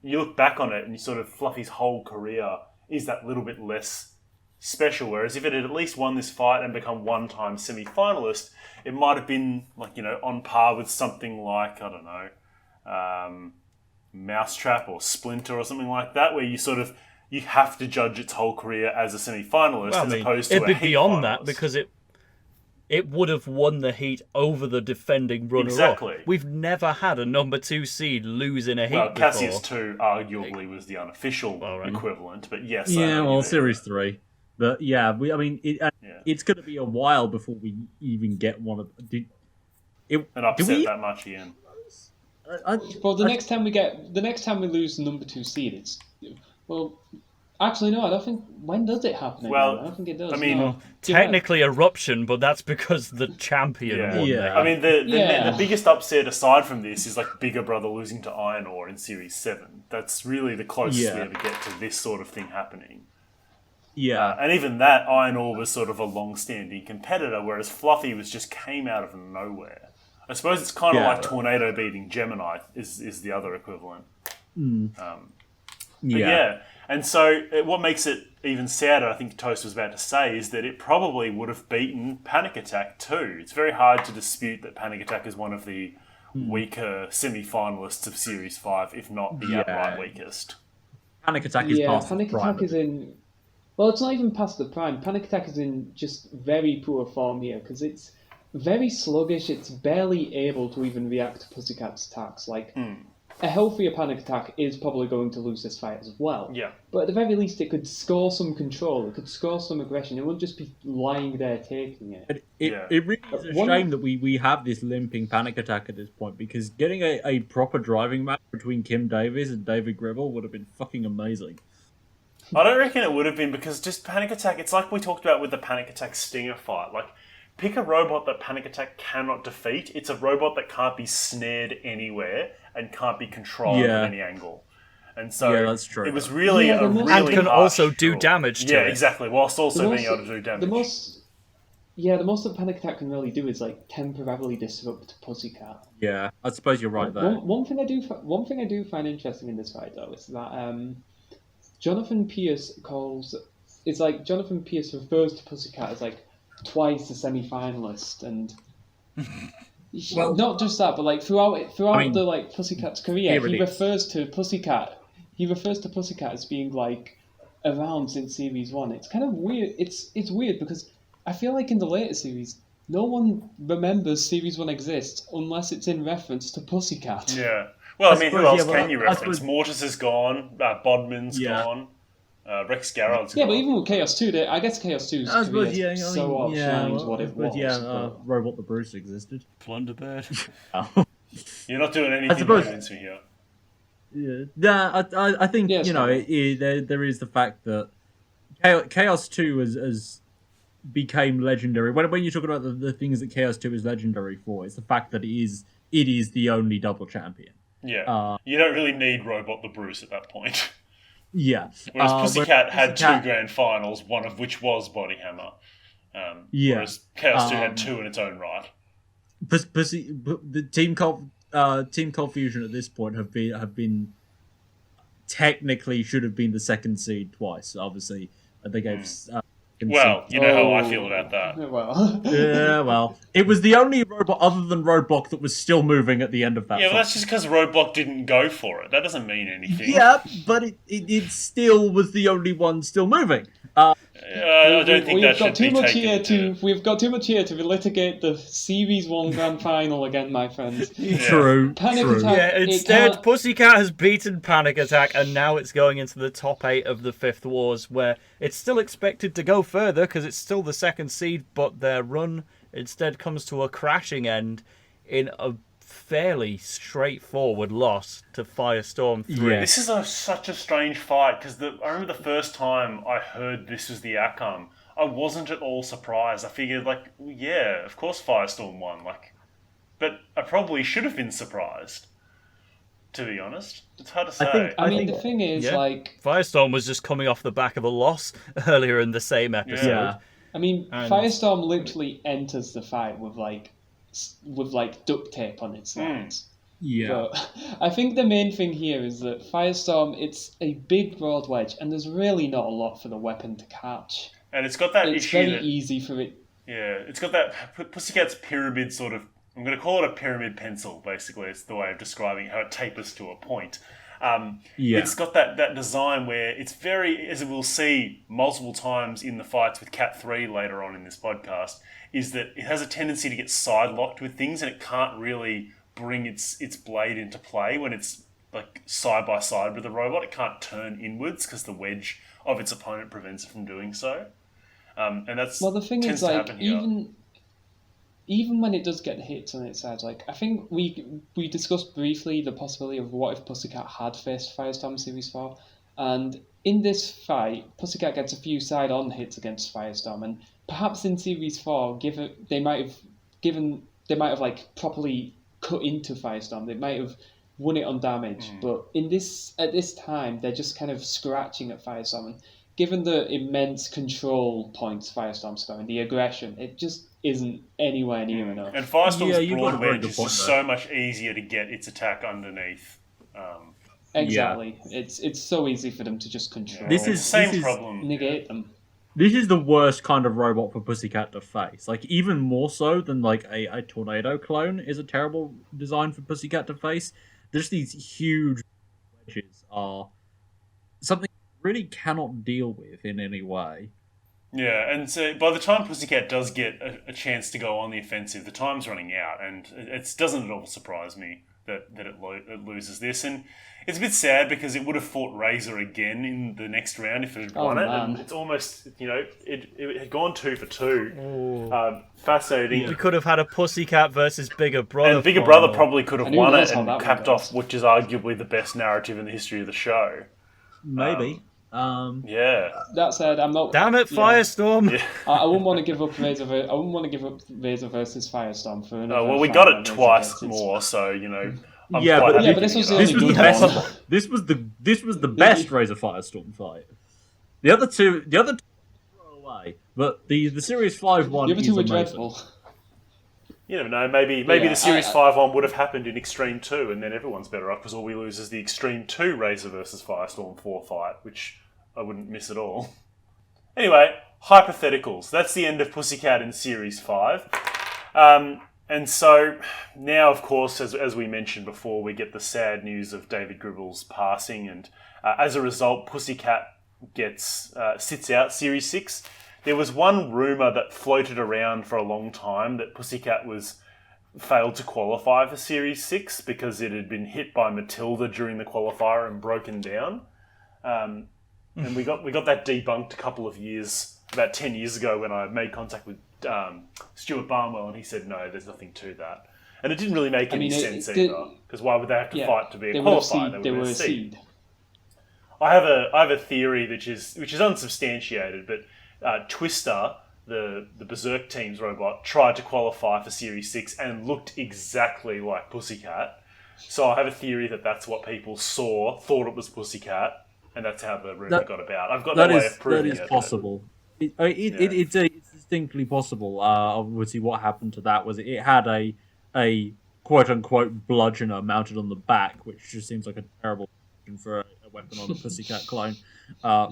you look back on it and you sort of, Fluffy's whole career is that little bit less special, whereas if it had at least won this fight and become one-time semi-finalist, it might have been on par with something like, I don't know, Mousetrap or Splinter or something like that, where you have to judge its whole career as a semi-finalist as opposed to it'd a be heat beyond finalist. that, because it would have won the heat over the defending runner-up. Exactly. We've never had a number 2 seed lose in a heat Well, before. Cassius 2 arguably was the unofficial equivalent, but yes. Yeah, well, Series 3. But yeah, it's going to be a while before we even get one of... and upset that much again. Well, the next time we lose the number 2 seed, it's... Well... Actually, no, I don't think... When does it happen? Well, I don't think it does. I mean... No. Technically Eruption, but that's because the champion won that. I mean, the biggest upset aside from this is like Bigger Brother losing to Iron Ore in Series 7. That's really the closest we ever get to this sort of thing happening. Yeah. And even that, Iron Ore was sort of a long-standing competitor, whereas Fluffy just came out of nowhere. I suppose it's kind of like Tornado beating Gemini is the other equivalent. Yeah. And so what makes it even sadder, I think Toast was about to say, is that it probably would have beaten Panic Attack too. It's very hard to dispute that Panic Attack is one of the weaker semi-finalists of Series 5, if not the outright weakest. Panic Attack is past Panic the prime. Attack is in... Well, it's not even past the prime. Panic Attack is in just very poor form here, because it's very sluggish. It's barely able to even react to Pussycat's attacks. A healthier Panic Attack is probably going to lose this fight as well. Yeah. But at the very least, it could score some control. It could score some aggression. It wouldn't just be lying there taking it. It really is a shame that we have this limping Panic Attack at this point, because getting a proper driving match between Kim Davies and David Greville would have been fucking amazing. I don't reckon it would have been, because just Panic Attack, it's like we talked about with the Panic Attack Stinger fight. Like, pick a robot that Panic Attack cannot defeat. It's a robot that can't be snared anywhere and can't be controlled at any angle. And so that's true. It was really a really and can harsh also do draw. damage to it. Exactly, whilst also being able to do damage. The most that Panic Attack can really do is temporarily disrupt Pussycat. Yeah, I suppose you're right there. One thing I do find interesting in this fight though is that Jonathan Pierce Jonathan Pierce refers to Pussycat as twice the semi-finalist, and well, not just that, but throughout the Pussycat's career, he refers to Pussycat as being around since Series 1. It's kind of weird. It's weird because I feel like in the later series, no one remembers Series 1 exists unless it's in reference to Pussycat. Yeah. Well, I mean, who else can you reference? Mortis is gone. Bodman's gone. Rex Garrett's gone. Yeah, but even with Chaos 2, I guess Chaos 2's career outshines what it was. Robot the Bruce existed. Plunderbird. You're not doing anything to convince me here. Yeah, I think there is the fact that Chaos 2 has became legendary. When you're talking about the things that Chaos 2 is legendary for, it's the fact that it is the only double champion. Yeah, you don't really need Robot the Bruce at that point. Yeah. Whereas Pussycat had 2 grand finals, one of which was Body Hammer. Whereas Chaos 2 had 2 in its own right. The Team Cold Fusion at this point have been technically should have been the second seed twice. Obviously, they gave. Well, you know how I feel about that. Well. Yeah, well, it was the only robot other than Roadblock that was still moving at the end of that. Yeah, well, that's just because Roadblock didn't go for it. That doesn't mean anything. Yeah, but it still was the only one still moving. I don't think that should be taken. We've got too much here to relitigate the Series 1 Grand Final again, my friends. True. Panic Attack. Yeah, instead, Pussycat has beaten Panic Attack, and now it's going into the top 8 of the 5th Wars, where it's still expected to go further because it's still the second seed, but their run instead comes to a crashing end in a fairly straightforward loss to Firestorm 3. Yeah. This is such a strange fight, because I remember the first time I heard this was the outcome, I wasn't at all surprised. I figured, of course Firestorm won. But I probably should have been surprised, to be honest. It's hard to say. I think the thing is, Firestorm was just coming off the back of a loss earlier in the same episode. Yeah. I mean, Firestorm literally enters the fight with duct tape on its legs. Yeah. But I think the main thing here is that Firestorm, it's a big broad wedge, and there's really not a lot for the weapon to catch. And it's got that issue. It's very easy for it. Yeah, it's got that Pussycat's pyramid sort of. I'm going to call it a pyramid pencil. Basically, it's the way of describing how it tapers to a point. It's got that design where it's very, as we'll see multiple times in the fights with Cat 3 later on in this podcast, is that it has a tendency to get side-locked with things and it can't really bring its blade into play when it's like side by side with the robot. It can't turn inwards because the wedge of its opponent prevents it from doing so. And that's the thing tends is, to like, happen here. even when it does get hits on its side, like, I think we discussed briefly the possibility of what if Pussycat had faced Firestorm Series 4, and in this fight, Pussycat gets a few side-on hits against Firestorm, and perhaps in Series 4, they might have like properly cut into Firestorm. They might have won it on damage, but at this time, they're just kind of scratching at Firestorm, and given the immense control points Firestorm's got and the aggression, it just isn't anywhere near enough. And Firestorm's you've got a broad very wedge good is point just there. so much easier to get its attack underneath. Exactly. It's so easy for them to just control. This is- It's the same this is- problem. negate them. This is the worst kind of robot for Pussycat to face. Like, even more so than like a tornado clone is a terrible design for Pussycat to face. Just these huge wedges are something you really cannot deal with in any way. Yeah, and so by the time Pussycat does get a chance to go on the offensive, the time's running out, and it doesn't at all surprise me that it loses this. And it's a bit sad because it would have fought Razor again in the next round if it had won it. Man. And it's almost, it had gone 2 for 2. Fascinating. We could have had a Pussycat versus Bigger Brother. And Bigger final. Brother probably could have And who won knows it how and that one capped goes. off, which is arguably the best narrative in the history of the show. Maybe. Yeah. That said, I'm not. Damn it, yeah. Firestorm! Yeah. I wouldn't want to give up Razor. I wouldn't want to give up Razor versus Firestorm for another. Oh, well, we fight got where it Razor twice gets its- more, so, I'm Yeah, quite but- happy Yeah, but this was the This only was the good best. one. This was the best Razor Firestorm fight. The other two throw away, but the Series 5 one The other is two were amazing. dreadful. You never know. Maybe Yeah, the Series 5 one would have happened in Extreme 2, and then everyone's better off because all we lose is the Extreme 2 Razor versus Firestorm 4 fight, which I wouldn't miss at all. Anyway, hypotheticals. That's the end of Pussycat in Series 5. And so now, of course, as we mentioned before, we get the sad news of David Greville's passing, and as a result, Pussycat sits out Series 6. There was one rumour that floated around for a long time that Pussycat failed to qualify for Series 6 because it had been hit by Matilda during the qualifier and broken down. And we got that debunked a couple of years, about 10 years ago, when I made contact with Stuart Barnwell, and he said, no, there's nothing to that. And it didn't really make any sense either, because why would they have to fight to be a qualifier? They were a seed. I have a theory which is unsubstantiated, but Twister, the Berserk Team's robot, tried to qualify for Series 6 and looked exactly like Pussycat. So I have a theory that that's what people saw, thought it was Pussycat, and that's how the rumour got about. I've got no way of proving it. That is possible. It's distinctly possible. Obviously, what happened to that was it had a quote-unquote bludgeoner mounted on the back, which just seems like a terrible option for a weapon on a Pussycat clone,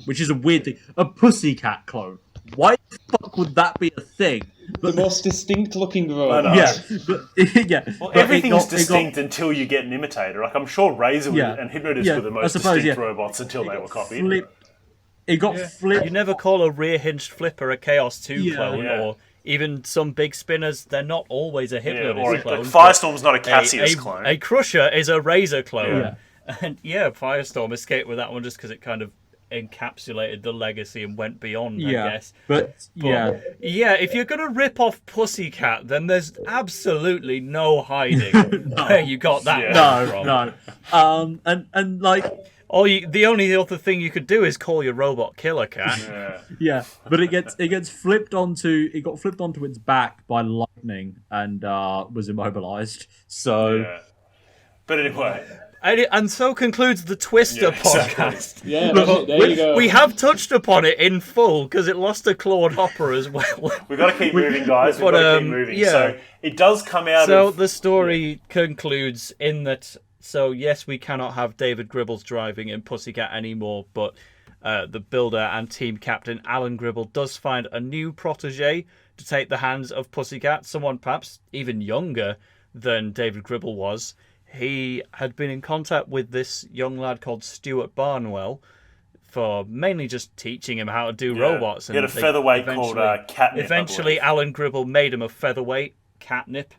which is a weird thing. A Pussycat clone. Why the fuck would that be a thing? The most distinct-looking I robot. know. Yeah. Well, But everything's it got- distinct until you get an imitator. Like, I'm sure Razor and Hypnotist were the most distinct robots until they were copied. It got flipped. You never call a rear-hinged flipper a Chaos 2 clone, Yeah. or even some big spinners, they're not always a Hypnotist Or clone. like Firestorm's not a Cassius a, clone. A Crusher is a Razor clone. Yeah. And yeah, Firestorm escaped with that one just because it kind of encapsulated the legacy and went beyond, I guess. But Yeah, if you're going to rip off Pussycat, then there's absolutely no hiding where you got that one from. and like The only other thing you could do is call your robot Killer Cat. but it got flipped onto its back by lightning and was immobilized. So But anyway, And so concludes the Twister exactly. podcast. Yeah, that's it. There you go. We have touched upon it in full because it lost to Claude Hopper as well. we've got to keep moving, guys. We've got to keep moving. yeah. So it does come out So of... the story concludes in that, so yes, we cannot have David Gribble's driving in Pussycat anymore, but the builder and team captain Alan Gribble does find a new protege to take the hands of Pussycat, someone perhaps even younger than David Gribble was. he had been in contact with this young lad called Stuart Barnwell for mainly just teaching him how to do robots. He had a featherweight called Catnip. Eventually, Alan Greville made him a featherweight, Catnip,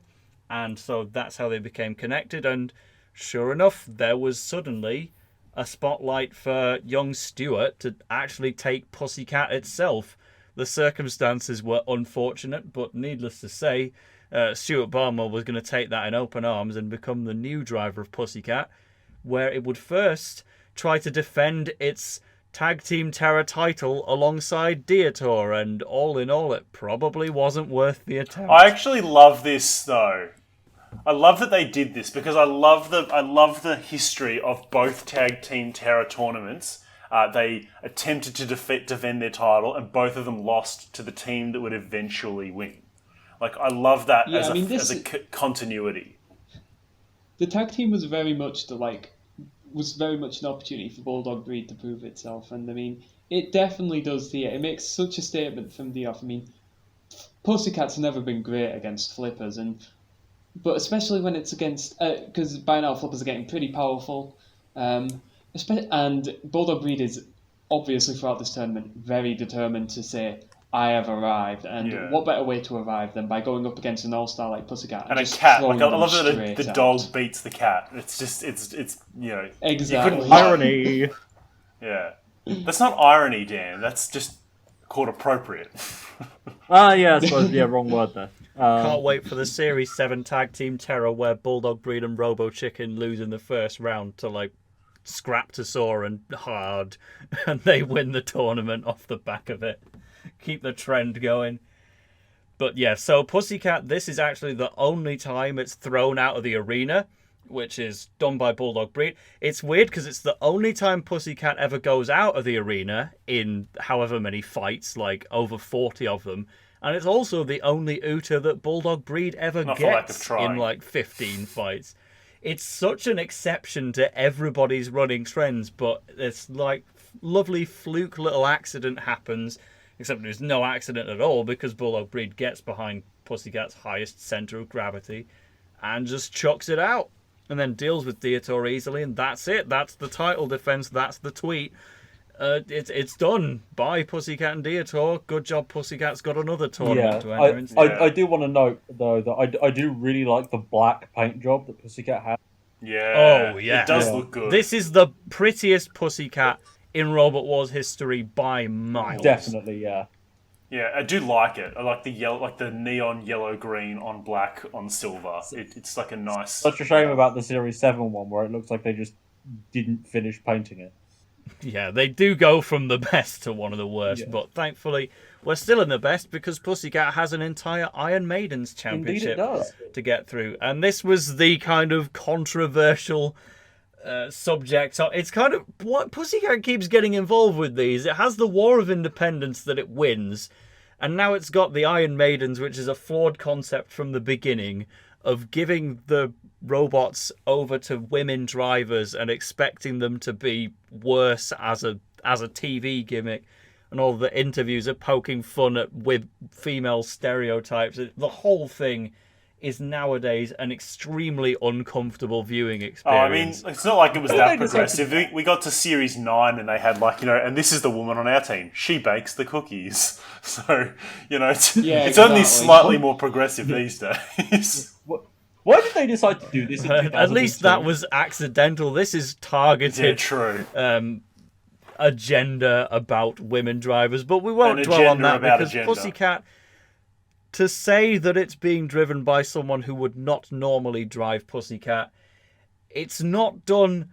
and so that's how they became connected. And sure enough, there was suddenly a spotlight for young Stuart to actually take Pussycat itself. The circumstances were unfortunate, but needless to say, Stuart Barnwell was going to take that in open arms and become the new driver of Pussycat, where it would first try to defend its Tag Team Terror title alongside Dietor, and all in all, it probably wasn't worth the attempt. I actually love this, though. I love that they did this because I love the history of both Tag Team Terror tournaments. They attempted to defend their title, and both of them lost to the team that would eventually win. Like, I love that as a continuity. The tag team was very much an opportunity for Bulldog Breed to prove itself, and I mean, it definitely does here. It makes such a statement from the off. I mean, Pussycats have never been great against flippers, but especially when it's against, because by now flippers are getting pretty powerful, and Bulldog Breed is obviously throughout this tournament very determined to say, I have arrived, and what better way to arrive than by going up against an all-star like Pussycat and a cat. Like, I love that the dog beats the cat. It's just it's exactly irony. Yeah, that's not irony, Dan. That's just called appropriate. Yeah, I suppose wrong word there. Can't wait for the Series 7 Tag Team Terror where Bulldog Breed and Robo Chicken lose in the first round to Scraptosaur and Hard, and they win the tournament off the back of it. Keep the trend going. But yeah, so Pussycat, this is actually the only time it's thrown out of the arena, which is done by Bulldog Breed. It's weird because it's the only time Pussycat ever goes out of the arena in however many fights, like over 40 of them. And it's also the only OOTA that Bulldog Breed ever gets in 15 fights. It's such an exception to everybody's running trends, but it's lovely fluke little accident happens. Except there's no accident at all because Bulldog Breed gets behind Pussycat's highest centre of gravity and just chucks it out. And then deals with Dietor easily, and that's it. That's the title defence. That's the tweet. It's done. Bye, Pussycat and Dietor. Good job, Pussycat's got another tournament to enter into. I do want to note, though, that I do really like the black paint job that Pussycat has. Yeah. Oh, yeah. It does look good. This is the prettiest Pussycat in Robot Wars history by miles. Definitely, yeah. Yeah, I do like it. I like the yellow, like the neon yellow green on black on silver. It's like a nice. Such a shame about the Series 7 one where it looks like they just didn't finish painting it. Yeah, they do go from the best to one of the worst, but thankfully we're still in the best because Pussycat has an entire Iron Maidens championship to get through. And this was the kind of controversial subject. It's kind of what Pussycat keeps getting involved with these. It has the War of Independence that it wins, and now it's got the Iron Maidens, which is a flawed concept from the beginning of giving the robots over to women drivers and expecting them to be worse as a TV gimmick. And all the interviews are poking fun at with female stereotypes. The whole thing is nowadays an extremely uncomfortable viewing experience. It's not like it was that progressive. We got to Series 9 and they had and this is the woman on our team. She bakes the cookies. So, it's only slightly more progressive these days. Why did they decide to do this in 2002? At least that was accidental. This is targeted. Yeah, true. Agenda about women drivers, but we won't dwell on that because Pussycat, to say that it's being driven by someone who would not normally drive Pussycat, it's not done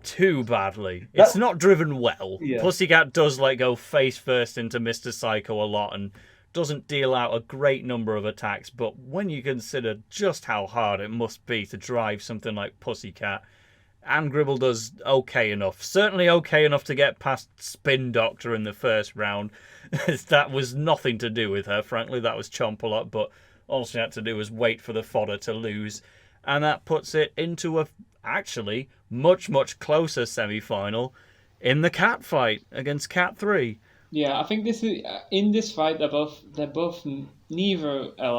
too badly. It's not driven well. Yeah. Pussycat does go face first into Mr. Psycho a lot and doesn't deal out a great number of attacks, but when you consider just how hard it must be to drive something like Pussycat, Anne Gribble does okay enough. Certainly okay enough to get past Spin Doctor in the first round. That was nothing to do with her, frankly. That was ChumpsLot, but all she had to do was wait for the fodder to lose. And that puts it into a actually much, much closer semi-final in the Cat fight against Cat 3. Yeah, I think this is in this fight. They're both neither are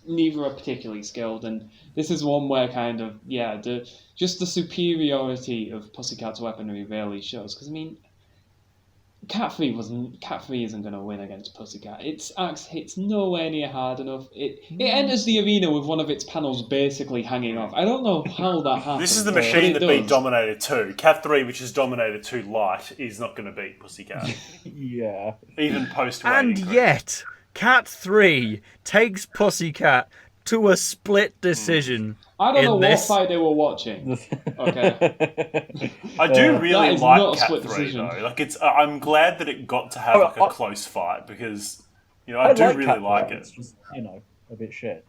neither are particularly skilled, and this is one where kind of the superiority of Pussycat's weaponry really shows. Because I mean, Cat 3 isn't going to win against Pussycat. Its axe hits nowhere near hard enough. It enters the arena with one of its panels basically hanging off. I don't know how that happens. This is the machine that beat Dominator 2. Cat 3, which is Dominator 2 light, is not going to beat Pussycat. Yeah. Even post And yet, Cat 3 takes Pussycat to a split decision. I don't know what fight they were watching. Okay. I do really like Cat 3 though. Like I'm glad that it got to have a close fight because I do really like it. It's just a bit shit.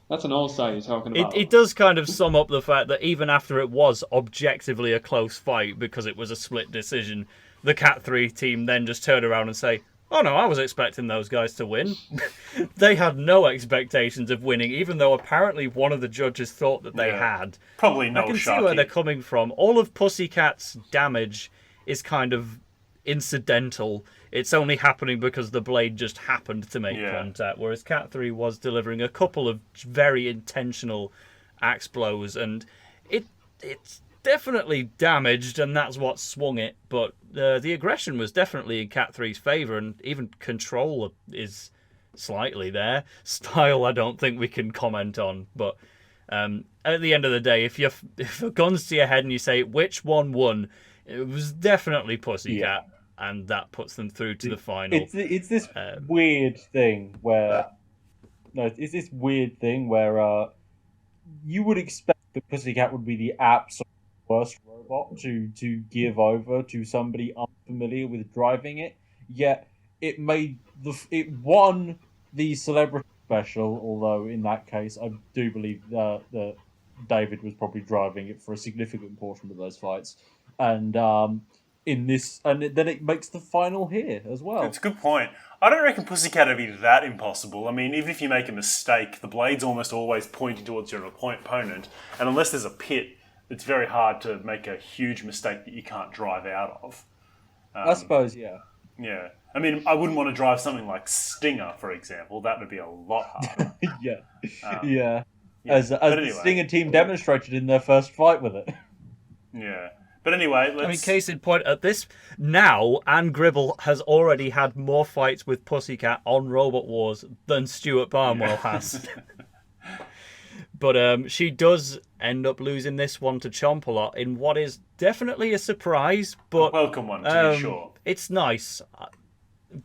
That's an all-star you're talking about. It does kind of sum up the fact that even after it was objectively a close fight because it was a split decision, the Cat 3 team then just turned around and say, "Oh no, I was expecting those guys to win." They had no expectations of winning, even though apparently one of the judges thought that they had. Probably no. I can see where they're coming from. All of Pussycat's damage is kind of incidental. It's only happening because the blade just happened to make contact, whereas Cat 3 was delivering a couple of very intentional axe blows, and it's definitely damaged, and that's what swung it. But the aggression was definitely in Cat 3's favour, and even control is slightly there. Style, I don't think we can comment on. But at the end of the day, if a gun's to your head and you say which one won, it was definitely Pussycat, and that puts them through to the final. It's this weird thing where you would expect that Pussycat would be the absolute worst robot to give over to somebody unfamiliar with driving it, yet it won the celebrity special, although in that case I do believe that David was probably driving it for a significant portion of those fights, and then it makes the final here as well. That's a good point. I don't reckon Pussycat would be that impossible. I mean, even if you make a mistake, the blade's almost always pointing towards your opponent, and unless there's a pit, it's very hard to make a huge mistake that you can't drive out of. I suppose, yeah. Yeah. I mean, I wouldn't want to drive something like Stinger, for example. That would be a lot harder. Yeah. As the Stinger team demonstrated in their first fight with it. Yeah. But anyway, case in point, at this now, Anne Greville has already had more fights with Pussycat on Robot Wars than Stuart Barnwell has. But she does end up losing this one to ChumpsLot in what is definitely a surprise, but a welcome one, to be sure. It's nice.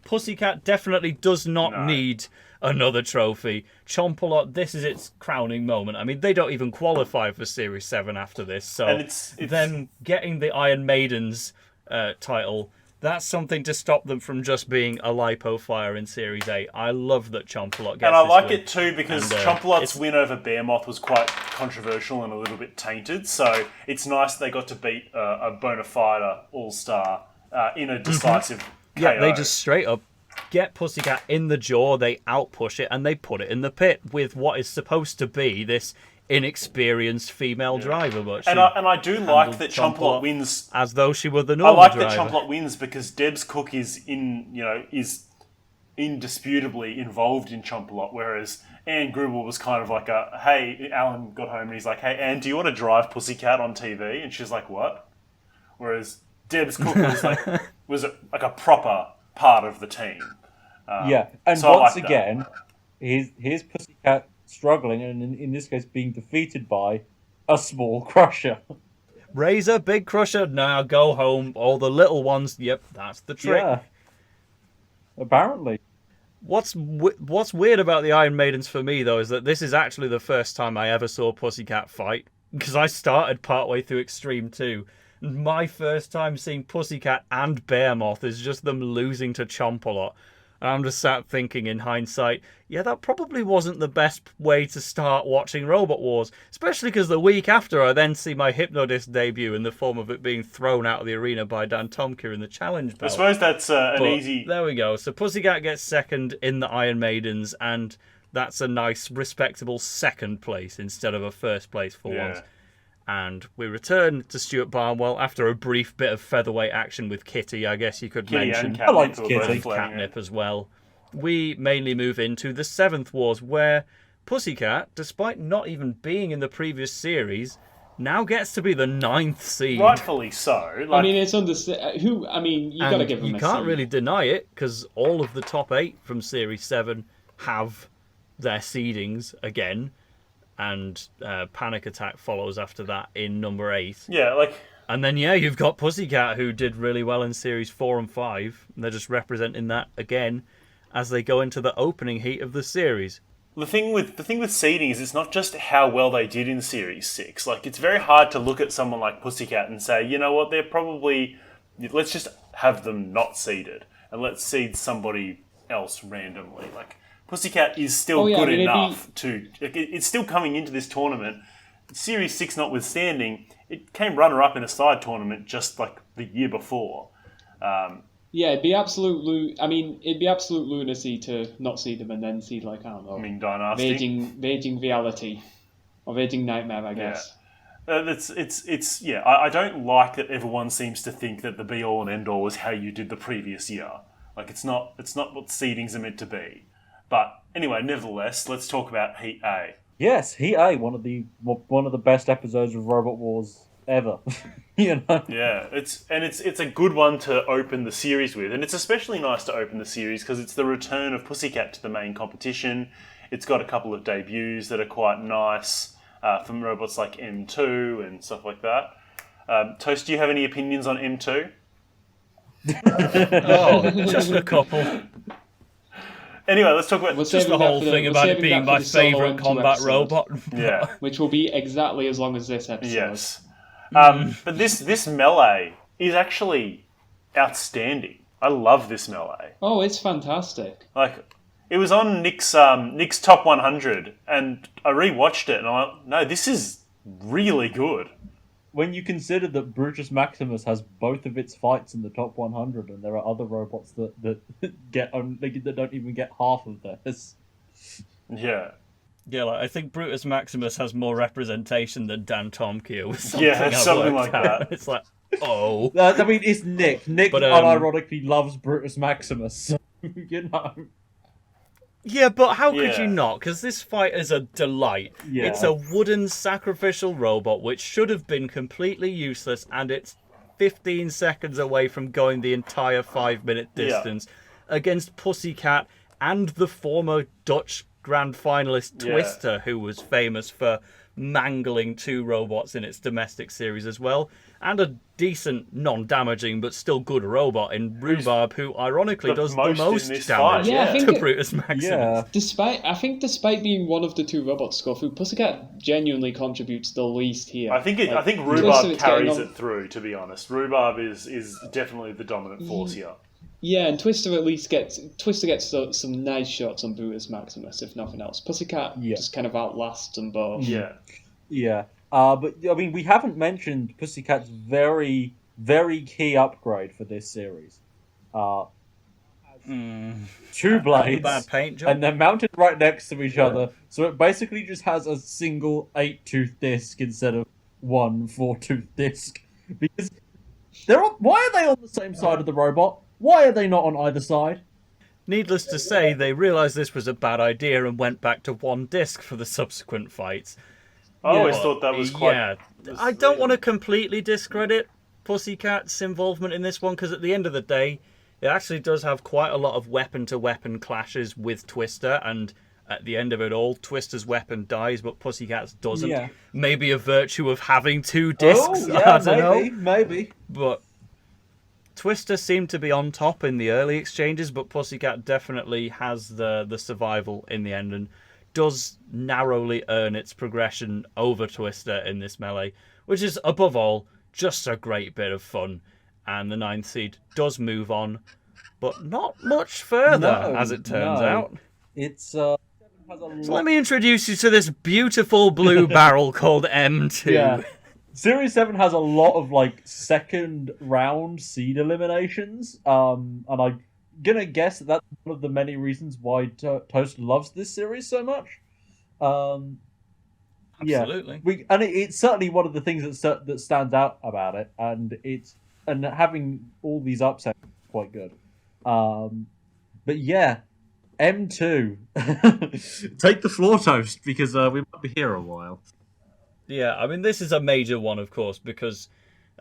Pussycat definitely does not need another trophy. ChumpsLot, this is its crowning moment. I mean, they don't even qualify for Series 7 after this, so it's then getting the Iron Maidens title, that's something to stop them from just being a lipo fire in Series 8. I love that ChumpsLot gets and I like win. it too because ChumpsLot's win over Bearmoth was quite controversial and a little bit tainted, so it's nice they got to beat a bona fide all-star in a decisive KO. Yeah, they just straight up get Pussycat in the jaw, they outpush it, and they put it in the pit with what is supposed to be this inexperienced female driver. But I do like that ChumpsLot wins as though she were the normal driver. That ChumpsLot wins because Deb's Cook is indisputably involved in ChumpsLot, whereas Anne Greville was kind of like hey, Alan got home and he's like, "Hey, Anne, do you want to drive Pussycat on TV?" And she's like, "What?" Whereas Deb's Cook was like a proper part of the team. And so once again, here's Pussycat struggling, and in this case being defeated by a small crusher. Razor, big crusher, now go home. All the little ones, yep, that's the trick. Yeah. Apparently. What's weird about the Iron Maidens for me, though, is that this is actually the first time I ever saw Pussycat fight, because I started partway through Extreme 2. My first time seeing Pussycat and Bearmoth is just them losing to ChumpsLot. And I'm just sat thinking in hindsight, yeah, that probably wasn't the best way to start watching Robot Wars. Especially because the week after I then see my Hypnodisc debut in the form of it being thrown out of the arena by Dan Tomke in the challenge belt. I suppose that's easy... There we go. So Pussycat gets second in the Iron Maidens, and that's a nice, respectable second place instead of a first place for once. And we return to Stuart Barnwell after a brief bit of featherweight action with Kitty, I guess you could mention. I like Kitty. Catnip as well. we mainly move into the 7th Wars, where Pussycat, despite not even being in the previous series, now gets to be the 9th seed. Rightfully so. Like, I mean, it's you got to give them you a can't seed. really deny it, because all of the top 8 from Series 7 have their seedings again, and Panic Attack follows after that in number 8. yeah, like And then, you've got Pussycat, who did really well in Series 4 and 5. And they're just representing that again as they go into the opening heat of the series. the thing with seeding is it's not just how well they did in Series 6. Like, it's very hard to look at someone like Pussycat and say, you know what, they're probably... Let's just have them not seeded, and let's seed somebody else randomly. Like, Pussycat is still good enough to... It's still coming into this tournament. Series 6 notwithstanding, it came runner-up in a side tournament just like the year before. It'd be absolute lunacy to not see them and then see, like, I don't know, Dynasty. Raging Reality or Raging Nightmare, I guess. I don't like that everyone seems to think that the be-all and end-all is how you did the previous year. Like, it's not what seedings are meant to be. But anyway, nevertheless, let's talk about Heat A. Yes, Heat A, one of the best episodes of Robot Wars ever. You know? Yeah, it's a good one to open the series with, and it's especially nice to open the series because it's the return of Pussycat to the main competition. It's got a couple of debuts that are quite nice from robots like M2 and stuff like that. Toast, do you have any opinions on M2? Just a couple. Anyway, let's talk about just the whole thing about it being my favourite combat robot. Yeah. Which will be exactly as long as this episode. Yes. But this melee is actually outstanding. I love this melee. Oh, it's fantastic. Like, it was on Nick's Top 100, and I rewatched it, and I'm like, no, this is really good. When you consider that Brutus Maximus has both of its fights in the top 100, and there are other robots that that don't even get half of theirs. Yeah. Yeah, like, I think Brutus Maximus has more representation than Dan Tomkia with something. Yeah, something like out. that. It's like, oh. I mean, it's Nick. Nick unironically loves Brutus Maximus, so, you know. Yeah, but how could you not? Because this fight is a delight. Yeah. It's a wooden sacrificial robot which should have been completely useless, and it's 15 seconds away from going the entire 5-minute distance against Pussycat and the former Dutch Grand Finalist Twister, who was famous for mangling 2 robots in its domestic series as well, and a decent, non-damaging but still good robot in Rhubarb, who ironically does the most damage to Brutus Maximus. Yeah. Despite being one of the 2 robots to go through, Pussycat genuinely contributes the least here. I think Rhubarb carries it through, to be honest. Rhubarb is definitely the dominant force here. Yeah, and Twister at least gets some nice shots on Brutus Maximus, if nothing else. Pussycat just kind of outlasts them both. Yeah. Yeah. But, I mean, we haven't mentioned Pussycat's very, very key upgrade for this series. 2 blades, bad paint job. and they're mounted right next to each other, so it basically just has a single 8-tooth disc instead of 1 4-tooth disc. Because why are they on the same side of the robot? Why are they not on either side? Needless to say, they realised this was a bad idea and went back to 1 disc for the subsequent fights. I always thought that was quite... Yeah, I don't want to completely discredit Pussycat's involvement in this one, because at the end of the day, it actually does have quite a lot of weapon-to-weapon clashes with Twister, and at the end of it all, Twister's weapon dies, but Pussycat's doesn't. Yeah. Maybe a virtue of having 2 discs, I don't know. Maybe. But Twister seemed to be on top in the early exchanges, but Pussycat definitely has the survival in the end, and does narrowly earn its progression over Twister in this melee, which is, above all, just a great bit of fun. And the 9th seed does move on, but not much further, as it turns out. It's So let me introduce you to this beautiful blue barrel called M2. Yeah. Series 7 has a lot of, like, second round seed eliminations, and I'm gonna guess that's one of the many reasons why Toast loves this series so much. Absolutely. Yeah, it's certainly one of the things that stands out about it, and having all these upsets is quite good. But yeah, M2. Take the floor, Toast, because we might be here a while. Yeah, I mean, this is a major one, of course, because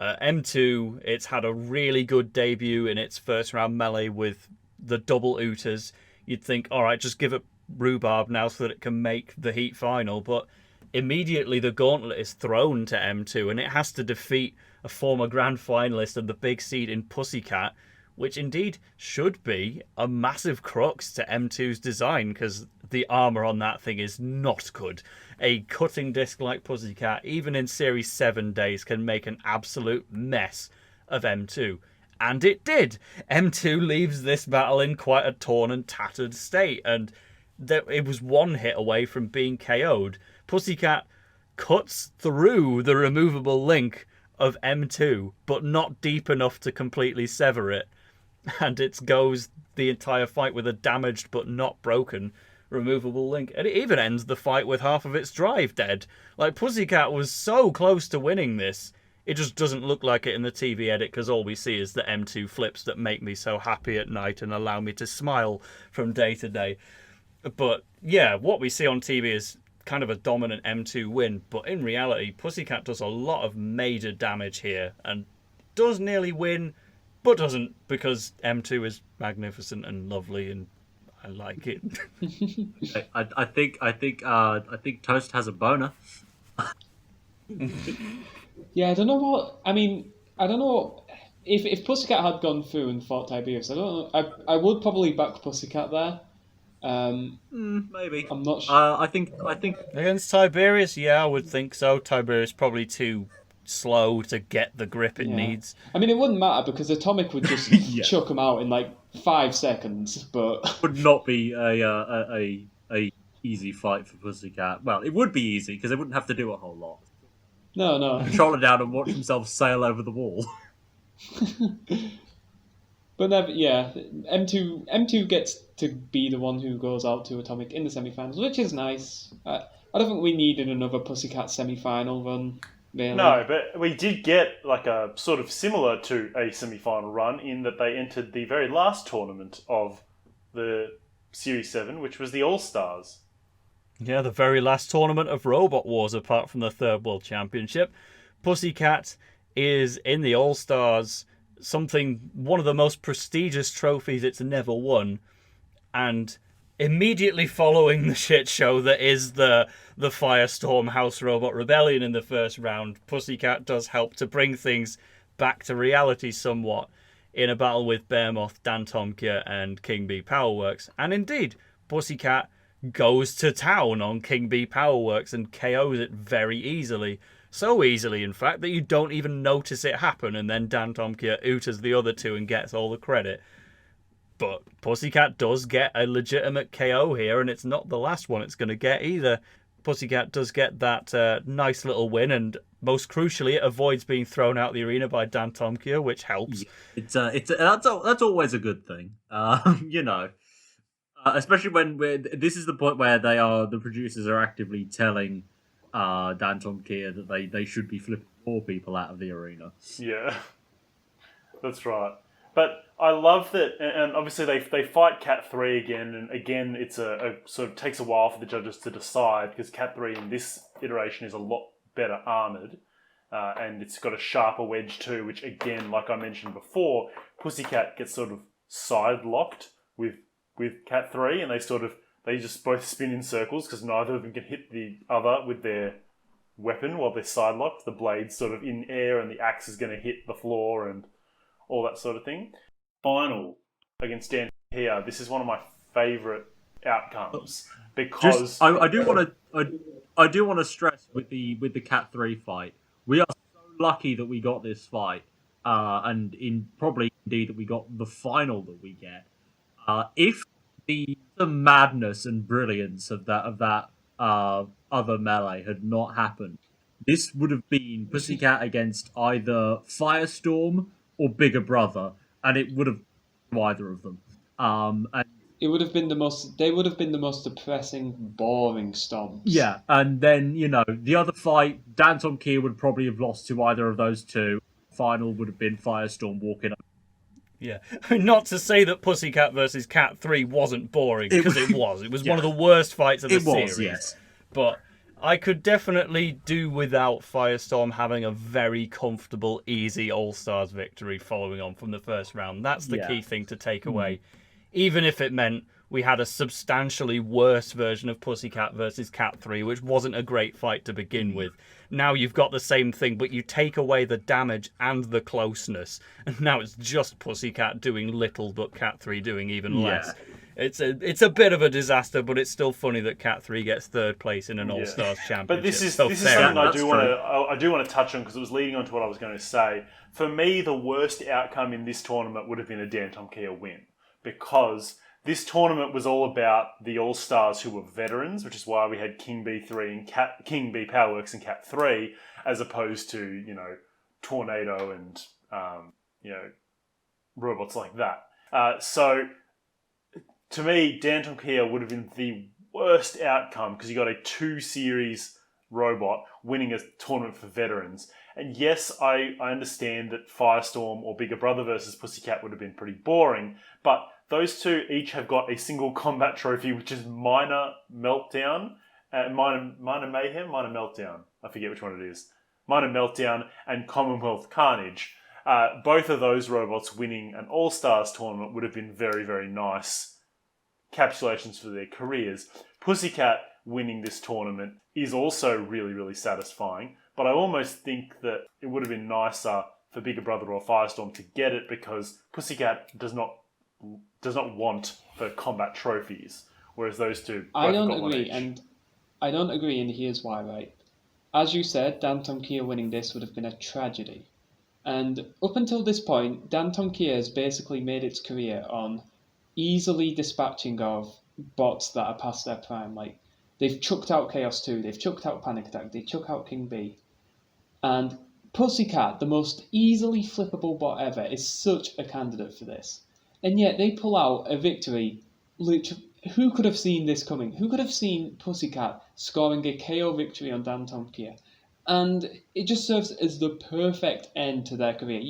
M2, it's had a really good debut in its first round melee with the double ooters. You'd think, all right, just give it rhubarb now so that it can make the heat final, but immediately the gauntlet is thrown to M2, and it has to defeat a former grand finalist and the big seed in Pussycat, which indeed should be a massive crux to M2's design, because the armour on that thing is not good. A cutting disc like Pussycat, even in Series 7 days, can make an absolute mess of M2. And it did! M2 leaves this battle in quite a torn and tattered state, and it was one hit away from being KO'd. Pussycat cuts through the removable link of M2, but not deep enough to completely sever it. And it goes the entire fight with a damaged but not broken removable link. And it even ends the fight with half of its drive dead. Like, Pussycat was so close to winning this. It just doesn't look like it in the TV edit, because all we see is the M2 flips that make me so happy at night and allow me to smile from day to day. But yeah, what we see on TV is kind of a dominant M2 win, but in reality, Pussycat does a lot of major damage here and does nearly win, but doesn't, because M2 is magnificent and lovely and I like it. I think Toast has a boner. Yeah, I don't know what. I mean, I don't know if Pussycat had gone through and fought Tiberius. I don't know. I would probably back Pussycat there. Maybe. I'm not sure. I think Against Tiberius, yeah, I would think so. Tiberius probably too slow to get the grip it needs. I mean, it wouldn't matter because Atomic would just chuck him out in like 5 seconds. But would not be a easy fight for Pussycat. Well, it would be easy because they wouldn't have to do a whole lot. No. Control it down and watch himself sail over the wall. But never, yeah, M2 gets to be the one who goes out to Atomic in the semi-finals, which is nice. I don't think we needed another Pussycat semi-final run. Really. No, but we did get like a sort of similar to a semi-final run in that they entered the very last tournament of the Series 7, which was the All-Stars. Yeah, the very last tournament of Robot Wars, apart from the Third World Championship. Pussycat is in the All-Stars, one of the most prestigious trophies it's never won. And immediately following the shit show that is the Firestorm House Robot Rebellion in the first round, Pussycat does help to bring things back to reality somewhat in a battle with Behemoth, Dan Tomkia, and King Bee Powerworks. And indeed, Pussycat goes to town on King Bee Powerworks and KOs it very easily. So easily, in fact, that you don't even notice it happen, and then Dan Tomkia ooters the other two and gets all the credit. But Pussycat does get a legitimate KO here, and it's not the last one it's going to get either. Pussycat does get that nice little win, and most crucially, it avoids being thrown out of the arena by Dan Tomkia, which helps. That's always a good thing, you know. Especially when this is the point where the producers are actively telling Dan Tomkia that they should be flipping more people out of the arena. Yeah, that's right. But I love that, and obviously they fight Cat 3 again, and again it's a sort of takes a while for the judges to decide, because Cat 3 in this iteration is a lot better armoured, and it's got a sharper wedge too, which again, like I mentioned before, Pussycat gets sort of side-locked with Cat 3, and they just both spin in circles, because neither of them can hit the other with their weapon while they're side-locked. The blade's sort of in air, and the axe is going to hit the floor, and all that sort of thing. Final against Dan here. This is one of my favourite outcomes because I do want to stress with the Cat 3 fight. We are so lucky that we got this fight, and probably indeed that we got the final that we get. If the madness and brilliance of that other melee had not happened, this would have been Pussycat against either Firestorm or Bigger Brother, and it would have been either of them. And it would have been they would have been the most depressing, boring stomps. Yeah, and then, the other fight, Dan Tomkia would probably have lost to either of those two. Final would have been Firestorm walking up. Yeah. Not to say that Pussycat versus Cat 3 wasn't boring, because it was. It was one of the worst fights of the series. Yes. But I could definitely do without Firestorm having a very comfortable, easy All-Stars victory following on from the first round. That's the key thing to take away. Even if it meant we had a substantially worse version of Pussycat versus Cat 3, which wasn't a great fight to begin with. Now you've got the same thing, but you take away the damage and the closeness, and now it's just Pussycat doing little, but Cat 3 doing even less. It's a bit of a disaster, but it's still funny that Cat 3 gets third place in an All-Stars championship. But this is something I do want to touch on, because it was leading on to what I was going to say. For me, the worst outcome in this tournament would have been a Danton Kia win, because this tournament was all about the All-Stars who were veterans, which is why we had King B3 and King B Powerworks and Cat 3, as opposed to, Tornado and, robots like that. So, to me, Danton Kia would have been the worst outcome, because you got a 2-series robot winning a tournament for veterans. And yes, I understand that Firestorm or Bigger Brother versus Pussycat would have been pretty boring, but those two each have got a single combat trophy, which is Minor Meltdown, Minor Mayhem, Minor Meltdown. I forget which one it is. Minor Meltdown and Commonwealth Carnage. Both of those robots winning an All-Stars tournament would have been very, very nice capsulations for their careers. Pussycat winning this tournament is also really, really satisfying, but I almost think that it would have been nicer for Bigger Brother or Firestorm to get it, because Pussycat does not want for combat trophies, whereas those two both I don't got one agree, each. and I don't agree, and here's why, right? As you said, Danton Kia winning this would have been a tragedy. And up until this point, Danton Kia has basically made its career on easily dispatching of bots that are past their prime. Like, they've chucked out Chaos 2, they've chucked out Panic Attack, they chuck out King B. And Pussycat, the most easily flippable bot ever, is such a candidate for this. And yet they pull out a victory. Who could have seen this coming? Who could have seen Pussycat scoring a KO victory on Danton Kia? And it just serves as the perfect end to their career.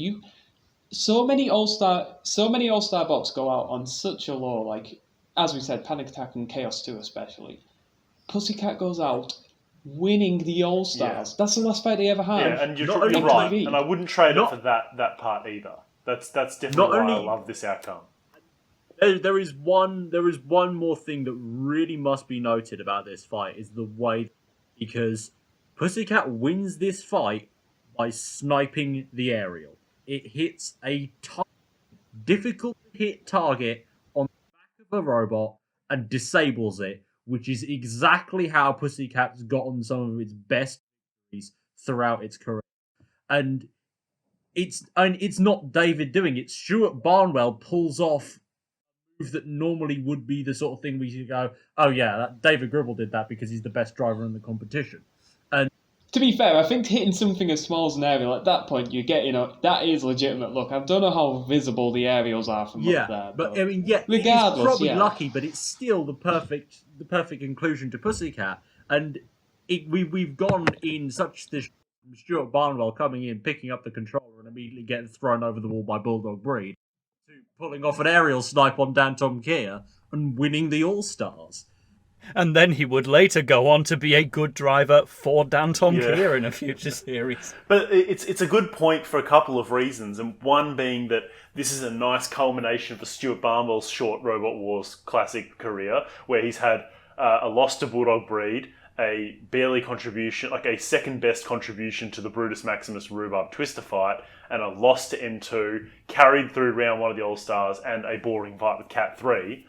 So many All-Star bots go out on such a low, like, as we said, Panic Attack and Chaos 2 especially. Pussycat goes out winning the All-Stars. That's the last fight they ever had. Yeah, and you're right. And I wouldn't trade it for that part either. That's definitely why I love this outcome. There is one more thing that really must be noted about this fight, is the way, because Pussycat wins this fight by sniping the aerial. It hits a difficult to hit target on the back of a robot and disables it, which is exactly how Pussycat's gotten some of its best victories throughout its career. And it's not David doing it. Stuart Barnwell pulls off a move that normally would be the sort of thing we should go, oh yeah, David Greville did that because he's the best driver in the competition. And to be fair, I think hitting something as small as an aerial, at that point, you get, that is legitimate. Look, I don't know how visible the aerials are from up there. But I mean, regardless, he's probably lucky, but it's still the perfect conclusion to Pussycat. And we've gone in such this Stuart Barnwell coming in, picking up the controller and immediately getting thrown over the wall by Bulldog Breed, to pulling off an aerial snipe on Danton Kia and winning the All-Stars. And then he would later go on to be a good driver for Danton Kia in a future series. But it's a good point for a couple of reasons, and one being that this is a nice culmination for Stuart Barnwell's short Robot Wars classic career, where he's had a loss to Bulldog Breed, a barely contribution, like a second best contribution to the Brutus Maximus Rhubarb Twister fight, and a loss to M2, carried through round 1 of the All-Stars, and a boring fight with Cat 3.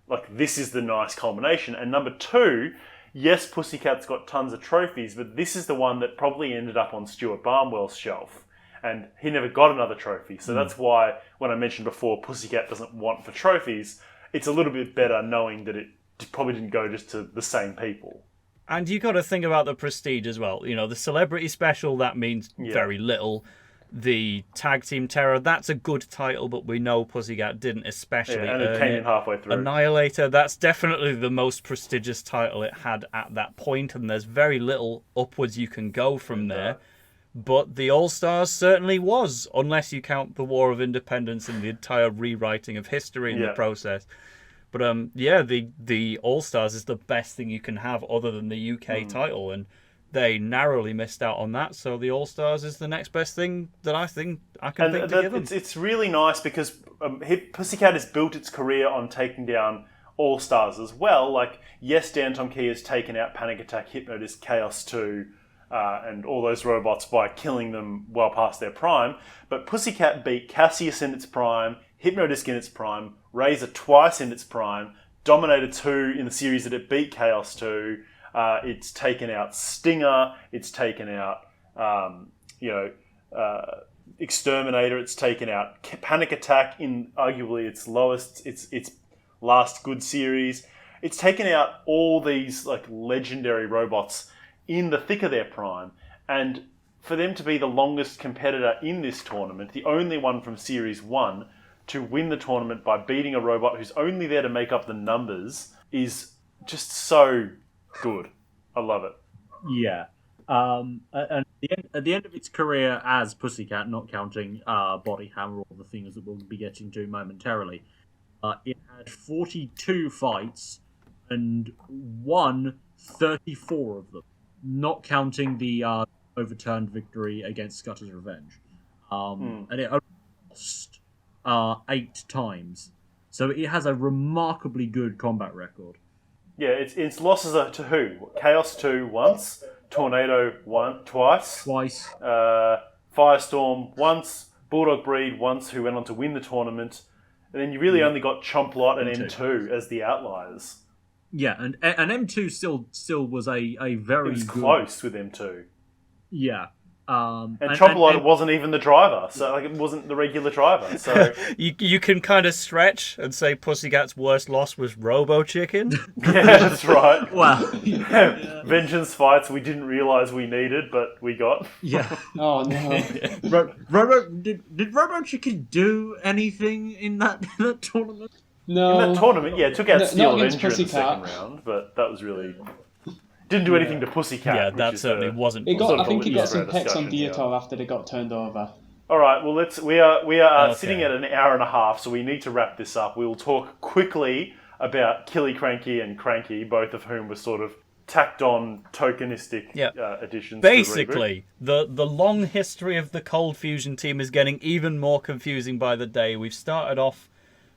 Like, this is the nice culmination. And number 2, yes, Pussycat's got tons of trophies, but this is the one that probably ended up on Stuart Barnwell's shelf. And he never got another trophy. So that's why, when I mentioned before, Pussycat doesn't want for trophies, it's a little bit better knowing that it probably didn't go just to the same people. And you got to think about the prestige as well. The celebrity special, that means very little. The Tag Team Terror, that's a good title, but we know Pussycat didn't especially and it came in halfway through. Annihilator, that's definitely the most prestigious title it had at that point, and there's very little upwards you can go from there. but the All-Stars certainly was, unless you count the War of Independence and the entire rewriting of history in the process. But the All-Stars is the best thing you can have other than the UK title, and they narrowly missed out on that. So the All-Stars is the next best thing that I think I can think to give them. It's really nice because Pussycat has built its career on taking down All-Stars as well. Like, yes, Dan Tomkey has taken out Panic Attack, Hypnodisc, Chaos 2, and all those robots by killing them well past their prime. But Pussycat beat Cassius in its prime, Hypnodisc in its prime, Razor twice in its prime, Dominator 2 in the series that it beat Chaos 2. It's taken out Stinger. It's taken out, Exterminator. It's taken out Panic Attack in arguably its last good series. It's taken out all these like legendary robots in the thick of their prime, and for them to be the longest competitor in this tournament, the only one from Series 1 to win the tournament by beating a robot who's only there to make up the numbers, is just so good. I love it. Yeah. And at the end of its career as Pussycat, not counting Body Hammer or the things that we'll be getting to momentarily, it had 42 fights and won 34 of them, not counting the overturned victory against Scutter's Revenge. And it lost 8 times. So it has a remarkably good combat record. Yeah, its losses are to who? Chaos 2 once, Tornado twice, Firestorm once, Bulldog Breed once, who went on to win the tournament, and then you really only got ChumpsLot and M2 as the outliers. Yeah, and M2 still was a very It was good... close with M2. Yeah. And ChumpsLot wasn't even the driver, so like it wasn't the regular driver. So you can kind of stretch and say Pussycat's worst loss was Robo Chicken. Yeah, that's right. Wow. Vengeance fights we didn't realise we needed, but we got. Yeah. Oh no. Did Robo Chicken do anything in that tournament? No. In that tournament, yeah, it took out Steel not against Avenger in the second Pussycat. round, but that was really... Didn't do anything to Pussycat. Yeah, which that is certainly wasn't. I think it got some for pecks on discussion, Dietor after they got turned over. All right, well, we are Okay. sitting at an hour and a half, so we need to wrap this up. We will talk quickly about Killy Cranky and Cranky, both of whom were sort of tacked on tokenistic additions. Basically, the long history of the Cold Fusion team is getting even more confusing by the day. We've started off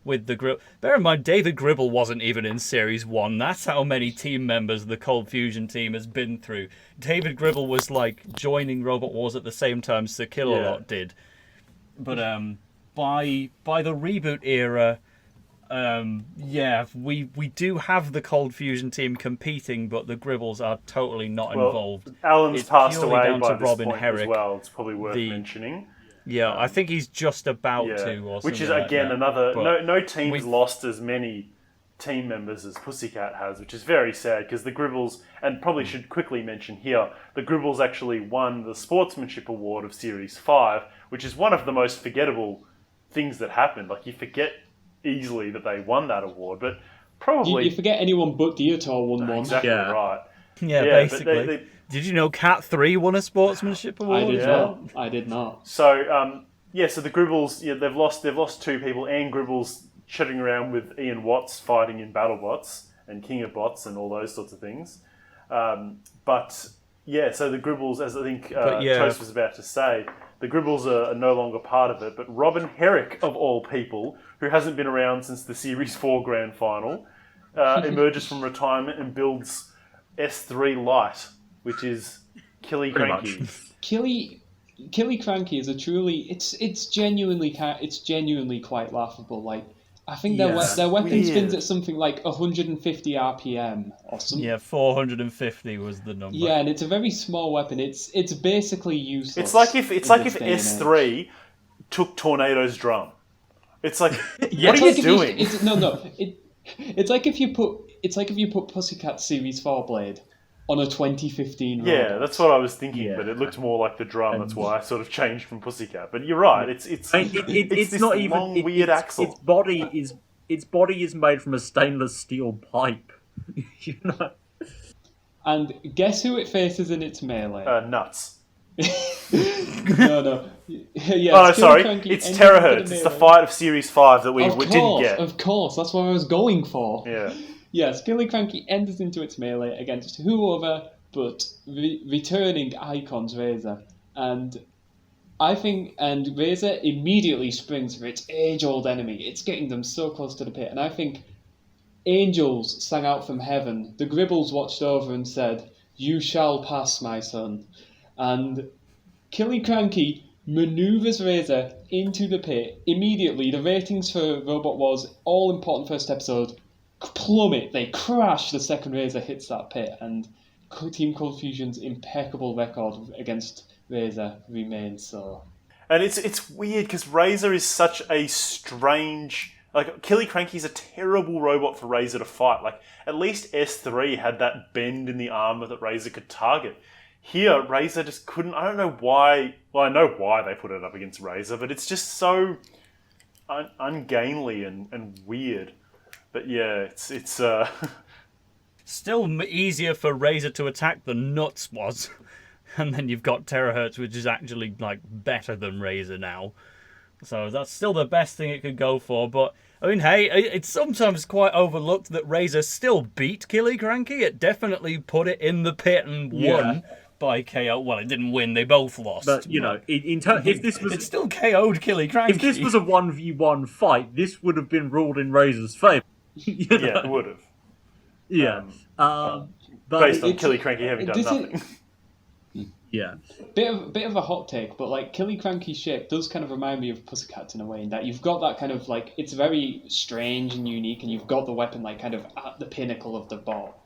with the Gribble. Bear in mind, David Gribble wasn't even in Series 1. That's how many team members the Cold Fusion team has been through. David Gribble was like joining Robot Wars at the same time Sir ChumpsLot did. But by the reboot era, we do have the Cold Fusion team competing, but the Gribbles are totally not involved. Alan's It's passed purely away down by to this Robin point Herrick, as well. It's probably worth mentioning. Yeah, I think he's just about to, or which is something again like that. another. But No team's lost as many team members as Pussycat has, which is very sad because the Gribbles, and probably should quickly mention here, the Gribbles actually won the Sportsmanship Award of Series 5, which is one of the most forgettable things that happened. Like, you forget easily that they won that award, but probably... You forget anyone but Dietor won one. Exactly right. Yeah, basically. Did you know Cat 3 won a Sportsmanship Award? I did not. So, so the Gribbles, they've lost 2 people. Anne Gribbles shutting around with Ian Watts fighting in BattleBots and King of Bots and all those sorts of things. So the Gribbles, as I think Toast was about to say, the Gribbles are no longer part of it, but Robin Herrick, of all people, who hasn't been around since the Series 4 Grand Final, emerges from retirement and builds S3 Lite, which is Killy Cranky. Killy Cranky is it's genuinely quite laughable. Like, I think their weapon spins at something like 150 RPM or something. Yeah, 450 was the number. Yeah, and it's a very small weapon. It's basically useless. It's like if S3 took Tornado's drum. It's like, what are you doing? It's like if you put Pussycat Series 4 Blade on a 2015 Yeah, robot. that's what I was thinking, but it looked more like the drum. That's why I sort of changed from Pussycat. But you're right. It's this not even long, weird axle. Its body is made from a stainless steel pipe. You know. And guess who it faces in its melee? Nuts. No. Yeah, Oh, no, sorry. It's terahertz. It's the fight of Series 5 that we didn't get. Of course, that's what I was going for. Yeah. Yes, Killycranky enters into its melee against whoever but returning Icon's Razor. And Razor immediately springs for its age-old enemy. It's getting them so close to the pit. And I think angels sang out from heaven. The Gribbles watched over and said, "You shall pass, my son." And Killycranky maneuvers Razor into the pit. Immediately, the ratings for Robot Wars, all-important first episode, plummet. They crash the second Razor hits that pit. And Team Cold Fusion's impeccable record against Razor remains so. And it's weird because Razor is such a strange... Like, Killycranky's a terrible robot for Razor to fight. Like, at least S3 had that bend in the armor that Razor could target. Here, Razor just couldn't... I don't know why... Well, I know why they put it up against Razor, but it's just so ungainly and weird. But yeah, it's Still easier for Razor to attack than Nuts was. And then you've got Terahertz, which is actually like better than Razor now. So that's still the best thing it could go for. But, I mean, hey, it's sometimes quite overlooked that Razor still beat Killycranky. It definitely put it in the pit and won by KO. Well, it didn't win, they both lost. But, you know, if this was... It still KO'd Killycranky. If this was a 1v1 fight, this would have been ruled in Razor's favour. Yeah, it would have. Yeah. But based on Killycranky having done nothing. Yeah. Bit of a hot take, but like Killycranky's shape does kind of remind me of Pussycats in a way, in that you've got that kind of like, it's very strange and unique, and you've got the weapon like kind of at the pinnacle of the bot.